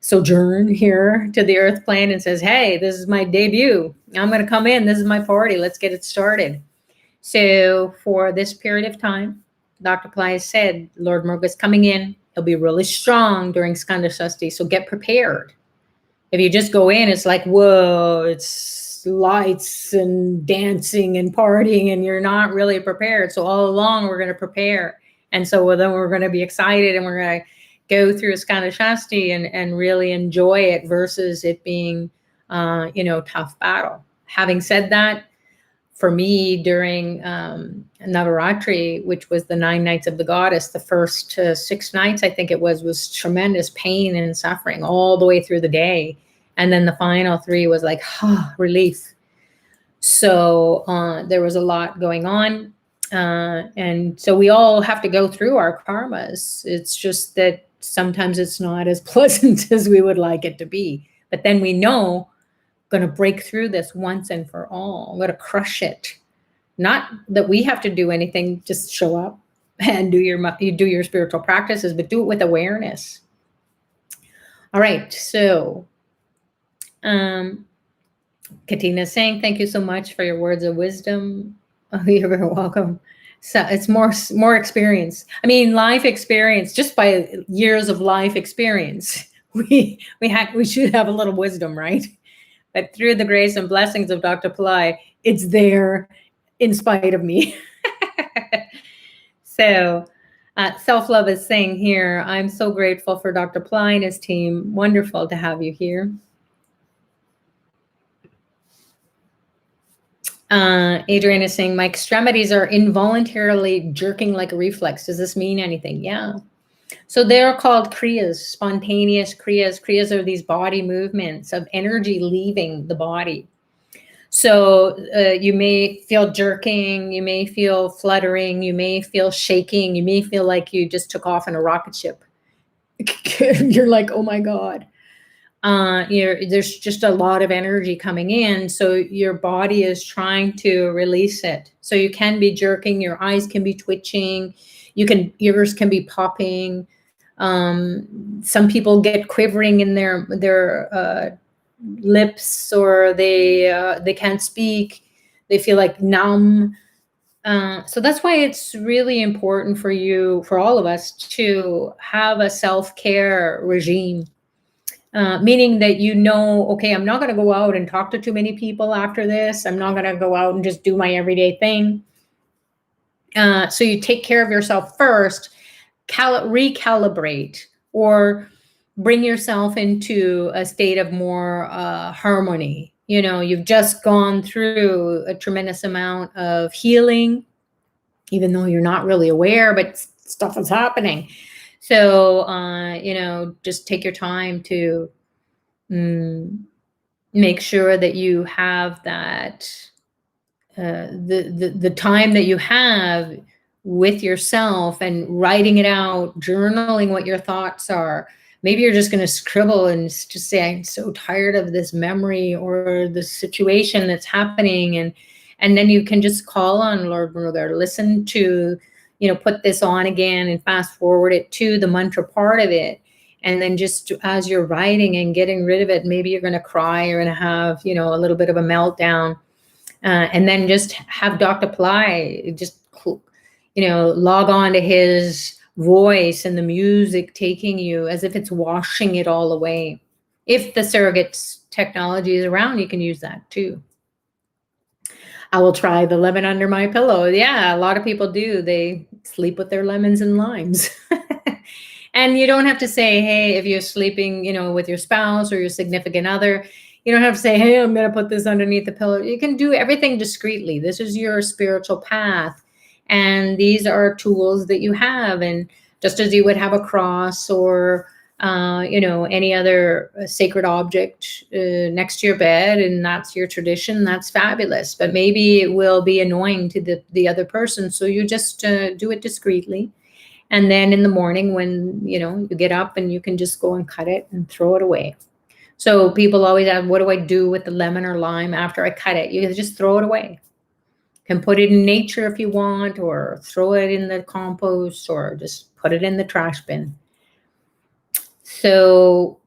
S1: sojourn here to the earth plane and says, hey, this is my debut. I'm going to come in. This is my party. Let's get it started. So for this period of time, Dr. Pillai said, Lord Muruga is coming in. It'll be really strong during Skanda Shasti, so get prepared. If you just go in, it's like, whoa, it's lights and dancing and partying, and you're not really prepared. So all along, we're going to prepare. And so then we're going to be excited, and we're going to go through Skanda Shasti and really enjoy it versus it being, tough battle. Having said that, for me, during Navaratri, which was the 9 nights of the goddess, the first 6 nights, I think it was tremendous pain and suffering all the way through the day. And then the final 3 was like, relief. So there was a lot going on. And so we all have to go through our karmas. It's just that sometimes it's not as pleasant as we would like it to be. But then we know, going to break through this once and for all. I'm going to crush it. Not that we have to do anything, just show up and do your spiritual practices, but do it with awareness. All right, so Katina's saying, thank you so much for your words of wisdom. Oh, you're very welcome. So it's more experience. I mean, life experience, just by years of life experience, we should have a little wisdom, right? But through the grace and blessings of Dr. Pillai, it's there in spite of me. So self-love is saying here, I'm so grateful for Dr. Pillai and his team. Wonderful to have you here. Adrian is saying, my extremities are involuntarily jerking like a reflex. Does this mean anything? Yeah. So they're called kriyas, spontaneous kriyas. Kriyas are these body movements of energy leaving the body. So you may feel jerking, you may feel fluttering, you may feel shaking, you may feel like you just took off in a rocket ship. You're like, oh my God. There's just a lot of energy coming in. So your body is trying to release it. So you can be jerking, your eyes can be twitching, ears can be popping. Some people get quivering in their lips, or they can't speak. They feel like numb. So that's why it's really important for all of us, to have a self-care regime. Meaning that, okay, I'm not going to go out and talk to too many people after this. I'm not going to go out and just do my everyday thing. So you take care of yourself first, recalibrate, or bring yourself into a state of more harmony. You've just gone through a tremendous amount of healing, even though you're not really aware, but stuff is happening. So, just take your time to make sure that you have that, the time that you have with yourself, and writing it out, journaling what your thoughts are. Maybe you're just going to scribble and just say, I'm so tired of this memory or the situation that's happening. And then you can just call on Lord Muruga, listen to, put this on again and fast forward it to the mantra part of it. And then just as you're writing and getting rid of it, maybe you're going to cry, you're going to have, a little bit of a meltdown. And then just have Dr. Pillai just, log on to his voice and the music taking you as if it's washing it all away. If the surrogate technology is around, you can use that too. I will try the lemon under my pillow. Yeah, a lot of people do. They sleep with their lemons and limes. And you don't have to say, hey, if you're sleeping, with your spouse or your significant other, you don't have to say, hey, I'm going to put this underneath the pillow. You can do everything discreetly. This is your spiritual path. And these are tools that you have. And just as you would have a cross or, any other sacred object next to your bed, and that's your tradition, that's fabulous. But maybe it will be annoying to the other person. So you just do it discreetly. And then in the morning when, you get up, and you can just go and cut it and throw it away. So people always ask, what do I do with the lemon or lime after I cut it? You can just throw it away. You can put it in nature if you want, or throw it in the compost, or just put it in the trash bin. So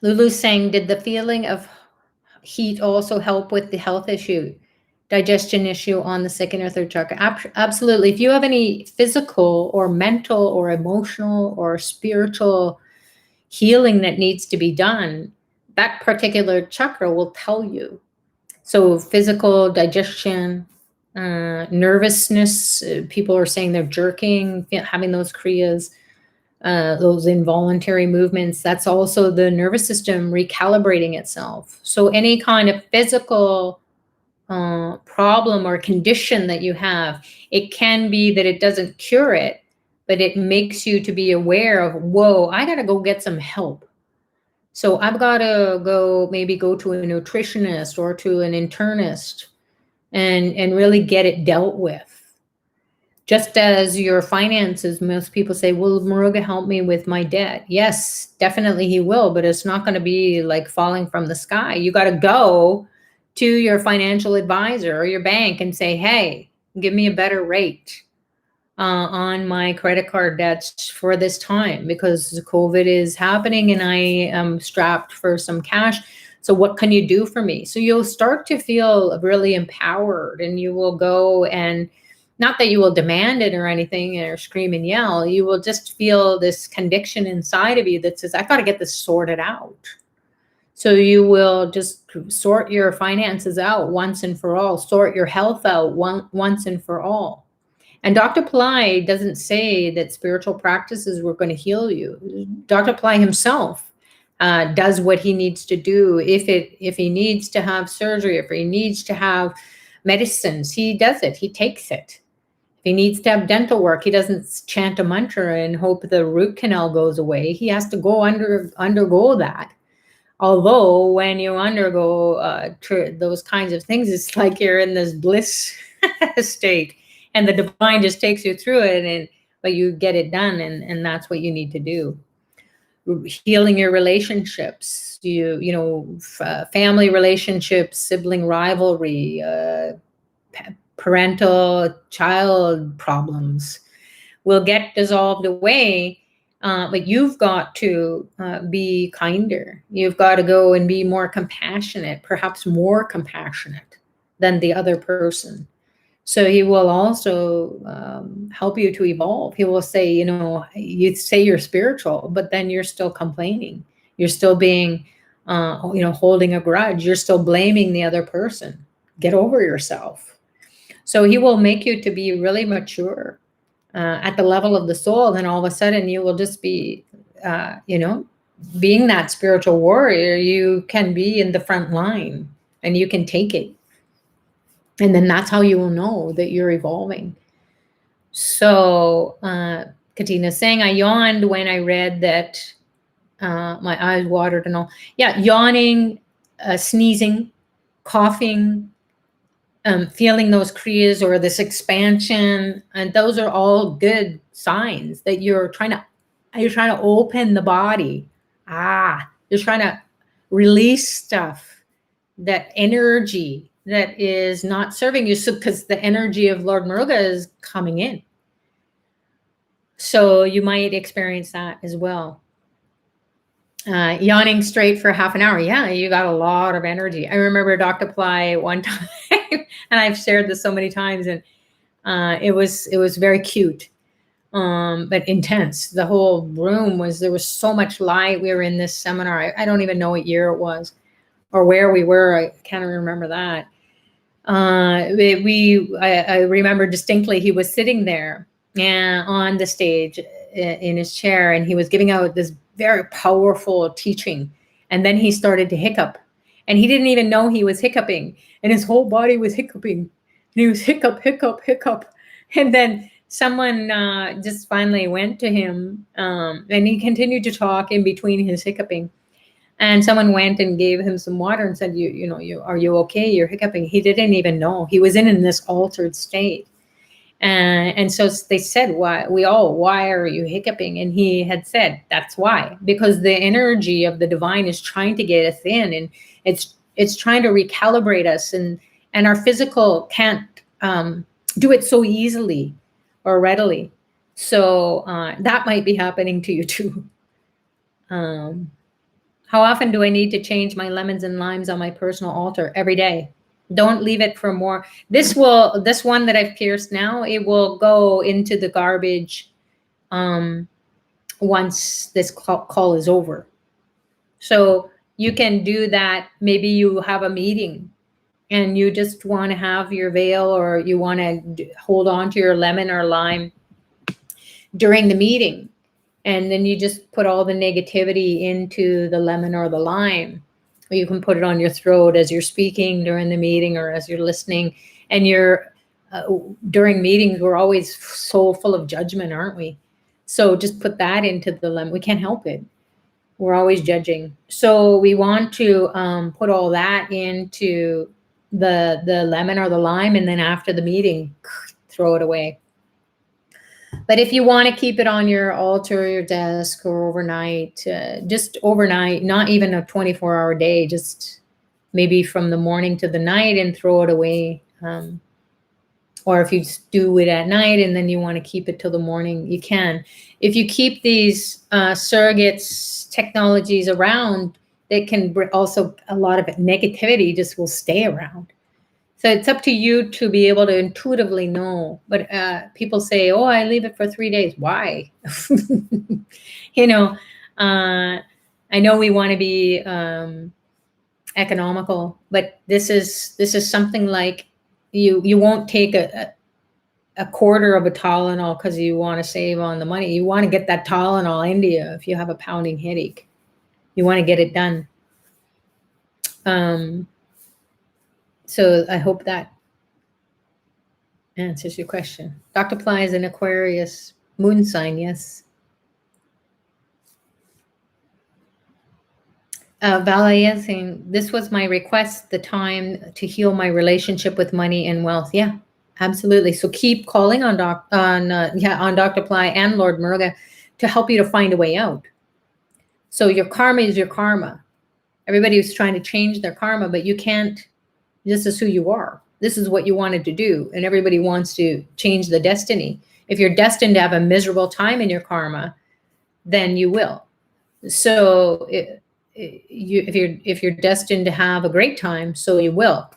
S1: Lulu's saying, did the feeling of heat also help with the health issue? digestion issue on the second or third chakra. Absolutely. If you have any physical or mental or emotional or spiritual healing that needs to be done, that particular chakra will tell you. So physical, digestion, nervousness, people are saying they're jerking, having those kriyas, those involuntary movements. That's also the nervous system recalibrating itself. So any kind of physical problem or condition that you have, it can be that it doesn't cure it, but it makes you to be aware of, whoa, I got to go get some help. So I've got to maybe go to a nutritionist or to an internist and really get it dealt with. Just as your finances, most people say, will Muruga help me with my debt? Yes, definitely he will, but it's not going to be like falling from the sky. You got to go to your financial advisor or your bank and say, hey, give me a better rate on my credit card debts for this time, because COVID is happening and I am strapped for some cash. So what can you do for me? So you'll start to feel really empowered, and you will go, and not that you will demand it or anything or scream and yell. You will just feel this conviction inside of you that says, I got to get this sorted out. So you will just sort your finances out once and for all, sort your health out once and for all. And Dr. Pillai doesn't say that spiritual practices were going to heal you. Dr. Pillai himself does what he needs to do. If he needs to have surgery, if he needs to have medicines, he does it. He takes it. If he needs to have dental work, he doesn't chant a mantra and hope the root canal goes away. He has to go undergo that. Although when you undergo those kinds of things, it's like you're in this bliss state. And the divine just takes you through it, but you get it done, and that's what you need to do. Healing your relationships, family relationships, sibling rivalry, parental child problems will get dissolved away. But you've got to be kinder. You've got to go and be more compassionate, perhaps more compassionate than the other person. So he will also help you to evolve. He will say, you say you're spiritual, but then you're still complaining. You're still being, holding a grudge. You're still blaming the other person. Get over yourself. So he will make you to be really mature at the level of the soul. And all of a sudden you will just be, being that spiritual warrior. You can be in the front line and you can take it. And then that's how you will know that you're evolving. So Katina's saying, I yawned when I read that, my eyes watered and all. Yeah, yawning, sneezing, coughing, feeling those kriyas or this expansion. And those are all good signs that you're trying to open the body. You're trying to release stuff, that energy that is not serving you. So, because the energy of Lord Muruga is coming in. So you might experience that as well. Yawning straight for half an hour. Yeah, you got a lot of energy. I remember Dr. Pillai one time, and I've shared this so many times, and it was very cute, but intense. The whole room there was so much light. We were in this seminar. I don't even know what year it was or where we were. I can't even remember that. I remember distinctly he was sitting there on the stage in his chair, and he was giving out this very powerful teaching. And then he started to hiccup, and he didn't even know he was hiccuping, and his whole body was hiccuping. And he was hiccup, hiccup, hiccup. And then someone just finally went to him, and he continued to talk in between his hiccuping. And someone went and gave him some water and said, are you okay? You're hiccuping. He didn't even know. He was in this altered state. And so they said, why are you hiccuping? And he had said, that's why, because the energy of the divine is trying to get us in, and it's trying to recalibrate us, and our physical can't do it so easily or readily. So that might be happening to you too. How often do I need to change my lemons and limes on my personal altar? Every day. Don't leave it for more. This one that I've pierced now, it will go into the garbage once this call is over. So you can do that. Maybe you have a meeting and you just want to have your veil, or you want to hold on to your lemon or lime during the meeting. And then you just put all the negativity into the lemon or the lime. Or you can put it on your throat as you're speaking during the meeting or as you're listening. And during meetings, we're always so full of judgment, aren't we? So just put that into the lemon. We can't help it. We're always judging. So we want to put all that into the lemon or the lime, and then after the meeting, throw it away. But if you want to keep it on your altar, your desk, or overnight, just overnight, not even a 24-hour day, just maybe from the morning to the night, and throw it away. Or if you do it at night and then you want to keep it till the morning, you can. If you keep these surrogates, technologies around, they can also, a lot of negativity just will stay around. So it's up to you to be able to intuitively know. But people say, oh, I leave it for 3 days. Why? I know we want to be economical, but this is something like you won't take a quarter of a Tylenol because you want to save on the money. You want to get that Tylenol into you if you have a pounding headache. You want to get it done. So I hope that answers your question. Dr. Pillai is an Aquarius moon sign, yes. Valia saying, this was my request, the time to heal my relationship with money and wealth. Yeah, absolutely. So keep calling on Dr. Pillai and Lord Muruga to help you to find a way out. So your karma is your karma. Everybody is trying to change their karma, but you can't. This is who you are. This is what you wanted to do. And everybody wants to change the destiny. If you're destined to have a miserable time in your karma, then you will. So if you're destined to have a great time, so you will.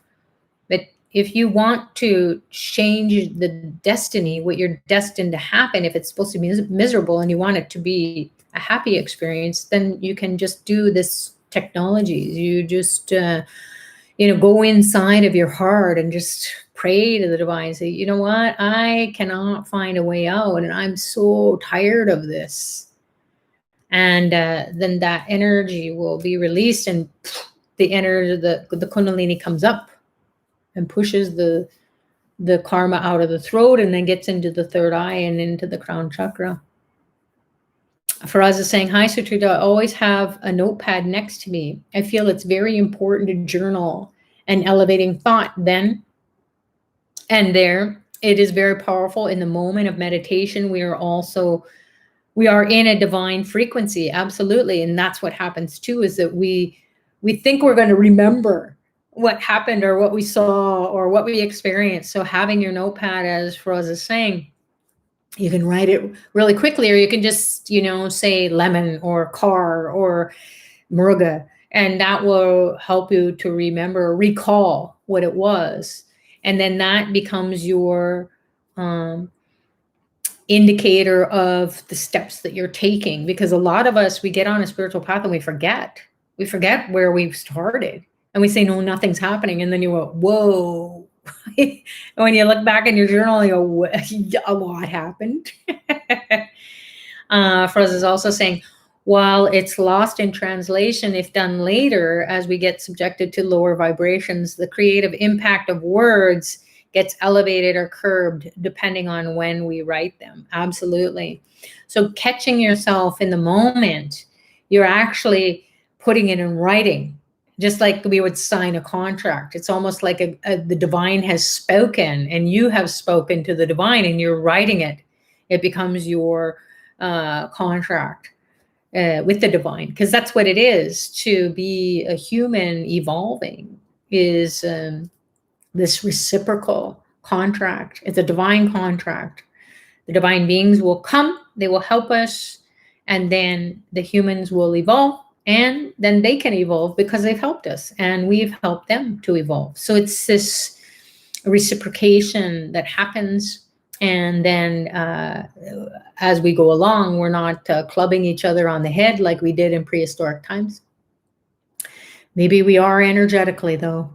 S1: But if you want to change the destiny, what you're destined to happen, if it's supposed to be miserable and you want it to be a happy experience, then you can just do this technologies. You just go inside of your heart and just pray to the divine. Say, you know what? I cannot find a way out, and I'm so tired of this. And then that energy will be released, and the energy, the kundalini comes up and pushes the karma out of the throat, and then gets into the third eye and into the crown chakra. Faraz is saying, hi, Sutrita, I always have a notepad next to me. I feel it's very important to journal and elevating thought then and there. It is very powerful in the moment of meditation. We are in a divine frequency, absolutely. And that's what happens too, is that we think we're going to remember what happened or what we saw or what we experienced. So having your notepad, as Faraz is saying, you can write it really quickly, or you can just, say lemon or car or Muruga, and that will help you to recall what it was. And then that becomes your indicator of the steps that you're taking. Because a lot of us, we get on a spiritual path and we forget where we've started. And we say, no, nothing's happening. And then you go, whoa. And when you look back in your journal, you go, a lot happened. Froz is also saying, while it's lost in translation, if done later, as we get subjected to lower vibrations, the creative impact of words gets elevated or curbed depending on when we write them. Absolutely. So catching yourself in the moment, you're actually putting it in writing. Just like we would sign a contract. It's almost like the divine has spoken, and you have spoken to the divine, and you're writing it. It becomes your contract with the divine, because that's what it is to be a human evolving, is this reciprocal contract. It's a divine contract. The divine beings will come, they will help us, and then the humans will evolve, And then they can evolve because they've helped us and we've helped them to evolve. So it's this reciprocation that happens. And then as we go along, we're not clubbing each other on the head like we did in prehistoric times. Maybe we are energetically, though.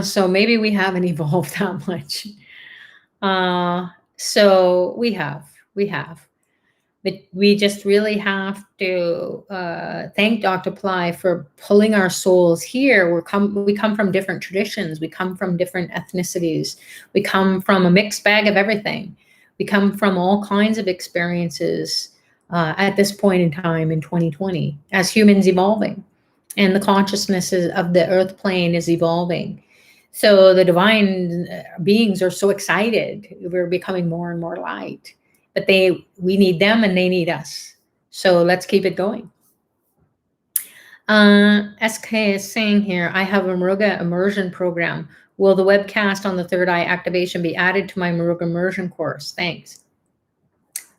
S1: So maybe we haven't evolved that much. So we have. But we just really have to thank Dr. Pillai for pulling our souls here. We come from different traditions. We come from different ethnicities. We come from a mixed bag of everything. We come from all kinds of experiences at this point in time in 2020 as humans evolving. And the consciousness of the earth plane is evolving. So the divine beings are so excited. We're becoming more and more light. But we need them and they need us. So let's keep it going. SK is saying here, I have a Muruga immersion program. Will the webcast on the third eye activation be added to my Muruga immersion course? Thanks.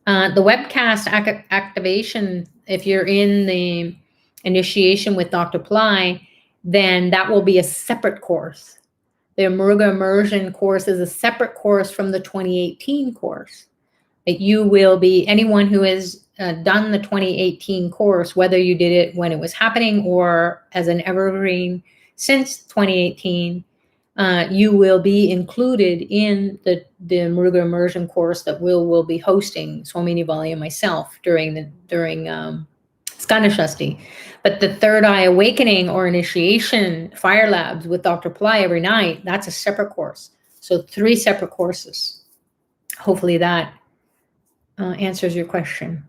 S1: The webcast activation, if you're in the initiation with Dr. Pillai, then that will be a separate course. The Muruga immersion course is a separate course from the 2018 course. You will be, anyone who has done the 2018 course, whether you did it when it was happening or as an evergreen since 2018, you will be included in the Muruga immersion course that we'll be hosting, Swami Nivali and myself, during Skanda Shasti. But the third eye awakening or initiation fire labs with Dr. Pillai every night, that's a separate course. So 3 separate courses. Hopefully that answers your question.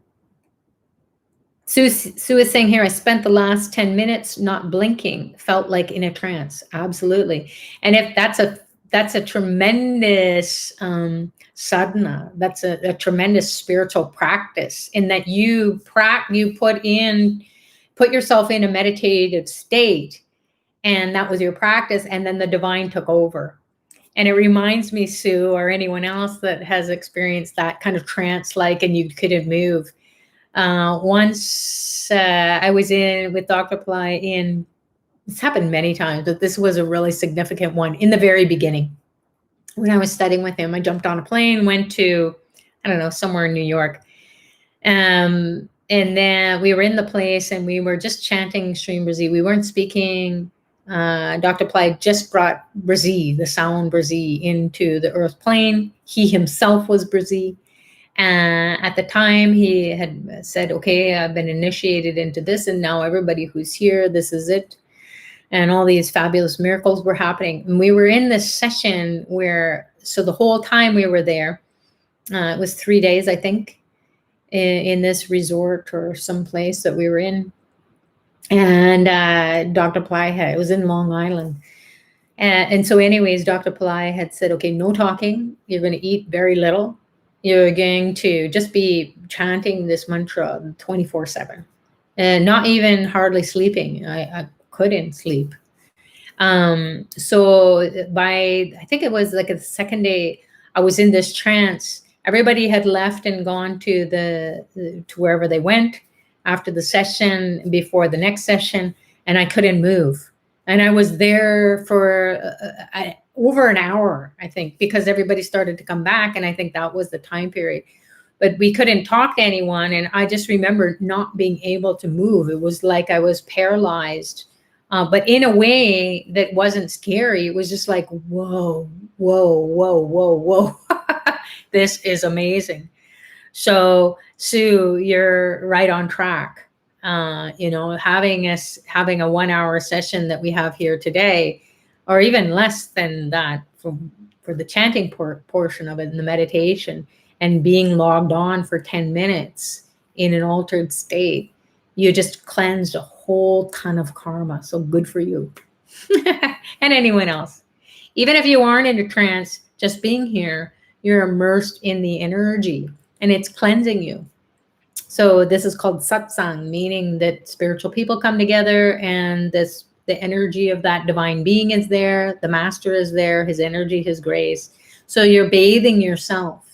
S1: Sue is saying here, I spent the last 10 minutes not blinking, felt like in a trance. Absolutely. And if that's a tremendous sadhana, that's a tremendous spiritual practice in that you put yourself in a meditative state, and that was your practice, and then the divine took over. And it reminds me, Sue, or anyone else that has experienced that kind of trance-like and you couldn't move. Once I was in with Dr. Pillai it's happened many times, but this was a really significant one in the very beginning. When I was studying with him, I jumped on a plane, went to, I don't know, somewhere in New York. And then we were in the place and we were just chanting Shrim Brazi. We weren't speaking. Dr. Pillai just brought Brazi, the sound Brazi, into the earth plane. He himself was Brazi. At the time, he had said, okay, I've been initiated into this, and now everybody who's here, this is it. And all these fabulous miracles were happening. And we were in this session so the whole time we were there, it was 3 days, I think, in this resort or someplace that we were in. And Dr. Pillai it was in Long Island. And so anyways, Dr. Pillai had said, okay, no talking. You're going to eat very little. You're going to just be chanting this mantra 24/7 and not even hardly sleeping. I couldn't sleep. So I think it was like the second day I was in this trance. Everybody had left and gone to wherever they went after the session, before the next session, and I couldn't move. And I was there for over an hour, I think, because everybody started to come back, and I think that was the time period. But we couldn't talk to anyone, and I just remember not being able to move. It was like I was paralyzed, but in a way that wasn't scary. It was just like, whoa, whoa, whoa, whoa, whoa. This is amazing. So, Sue, you're right on track. Having a 1 hour session that we have here today, or even less than that for the chanting portion of it and the meditation, and being logged on for 10 minutes in an altered state, you just cleansed a whole ton of karma. So good for you. And anyone else. Even if you aren't in a trance, just being here, you're immersed in the energy and it's cleansing you. So this is called Satsang, meaning that spiritual people come together and the energy of that divine being is there. The master is there, his energy, his grace. So you're bathing yourself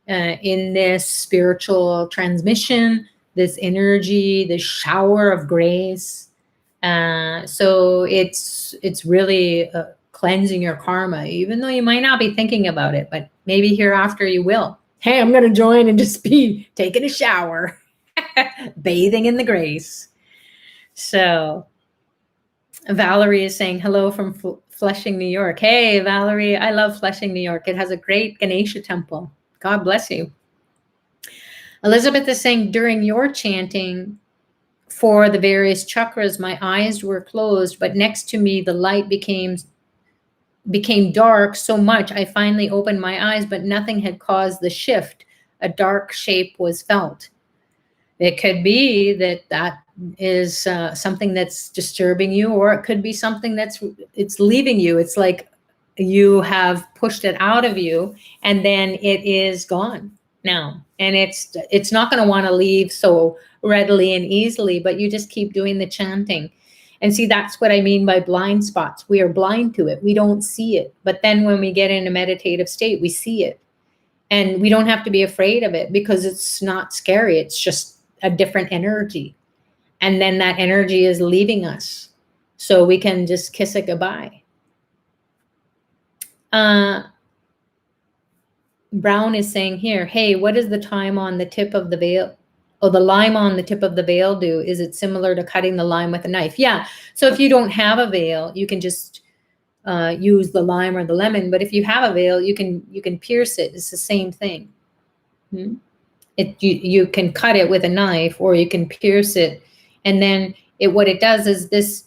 S1: in this spiritual transmission this energy, this shower of grace. So it's really cleansing your karma, even though you might not be thinking about it, but maybe hereafter you will. Hey, I'm going to join and just be taking a shower, bathing in the grace. So Valerie is saying hello from Flushing, New York. Hey, Valerie, I love Flushing, New York. It has a great Ganesha temple. God bless you. Elizabeth is saying, during your chanting for the various chakras, my eyes were closed, but next to me, the light became dark so much, I finally opened my eyes, but nothing had caused the shift. A dark shape was felt. It could be that is something that's disturbing you, or it could be something it's leaving you. It's like you have pushed it out of you, and then it is gone now. And it's not going to want to leave so readily and easily, but you just keep doing the chanting. And see, that's what I mean by blind spots. We are blind to it. We don't see it. But then when we get in a meditative state, we see it. And we don't have to be afraid of it, because it's not scary. It's just a different energy. And then that energy is leaving us. So we can just kiss it goodbye. Brown is saying here, hey, what is the time on the tip of the veil? Oh, the lime on the tip of the veil do? Is it similar to cutting the lime with a knife? Yeah. So if you don't have a veil, you can just use the lime or the lemon. But if you have a veil, you can pierce it. It's the same thing. You can cut it with a knife, or you can pierce it, and then what it does is this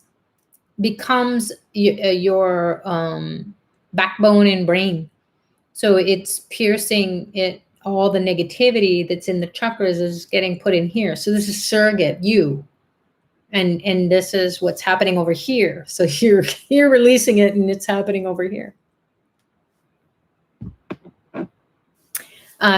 S1: becomes your backbone and brain. So it's piercing it. All the negativity that's in the chakras is getting put in here. So this is surrogate you, and this is what's happening over here. So you're releasing it, and it's happening over here.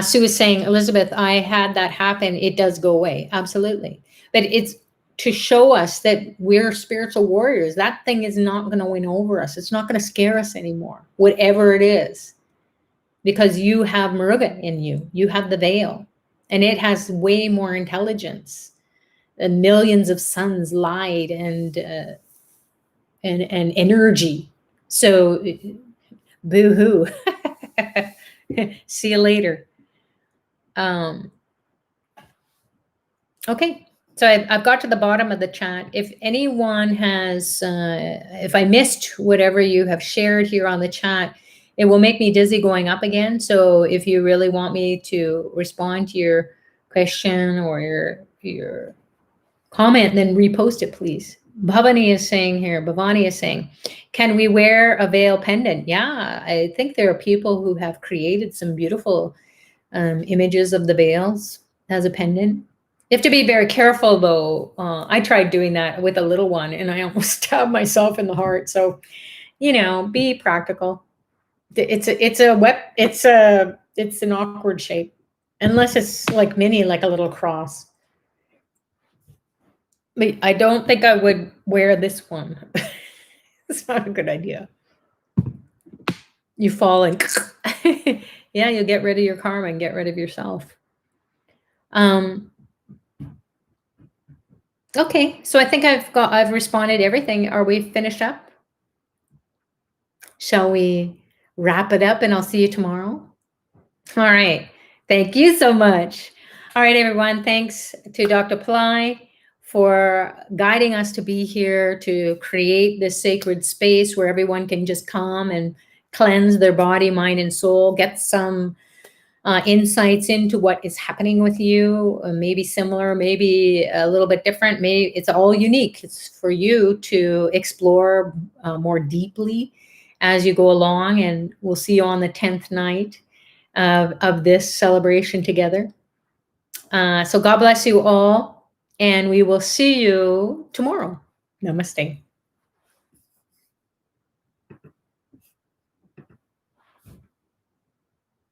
S1: Sue is saying, Elizabeth, I had that happen. It does go away. Absolutely. But it's to show us that we're spiritual warriors. That thing is not going to win over us. It's not going to scare us anymore, whatever it is, because you have Muruga in you. You have the veil, and it has way more intelligence and millions of suns, light, and energy. So boo-hoo. See you later. Okay, so I've got to the bottom of the chat. If anyone has, if I missed whatever you have shared here on the chat, it will make me dizzy going up again. So if you really want me to respond to your question or your comment, then repost it, please. Bhavani is saying, can we wear a veil pendant? Yeah, I think there are people who have created some beautiful images of the veils as a pendant. You have to be very careful, though. I tried doing that with a little one, and I almost stabbed myself in the heart. So, be practical. It's an awkward shape, unless it's like mini, like a little cross. But I don't think I would wear this one. It's not a good idea. You fall and yeah, you'll get rid of your karma and get rid of yourself. Okay, so I think I've responded to everything. Are we finished up? Shall we wrap it up, and I'll see you tomorrow? All right. Thank you so much. All right, everyone. Thanks to Dr. Pillai for guiding us to be here to create this sacred space where everyone can just come and cleanse their body, mind, and soul, get some insights into what is happening with you, maybe similar, maybe a little bit different. Maybe it's all unique. It's for you to explore more deeply as you go along, and we'll see you on the 10th night of this celebration together. So God bless you all, and we will see you tomorrow. Namaste.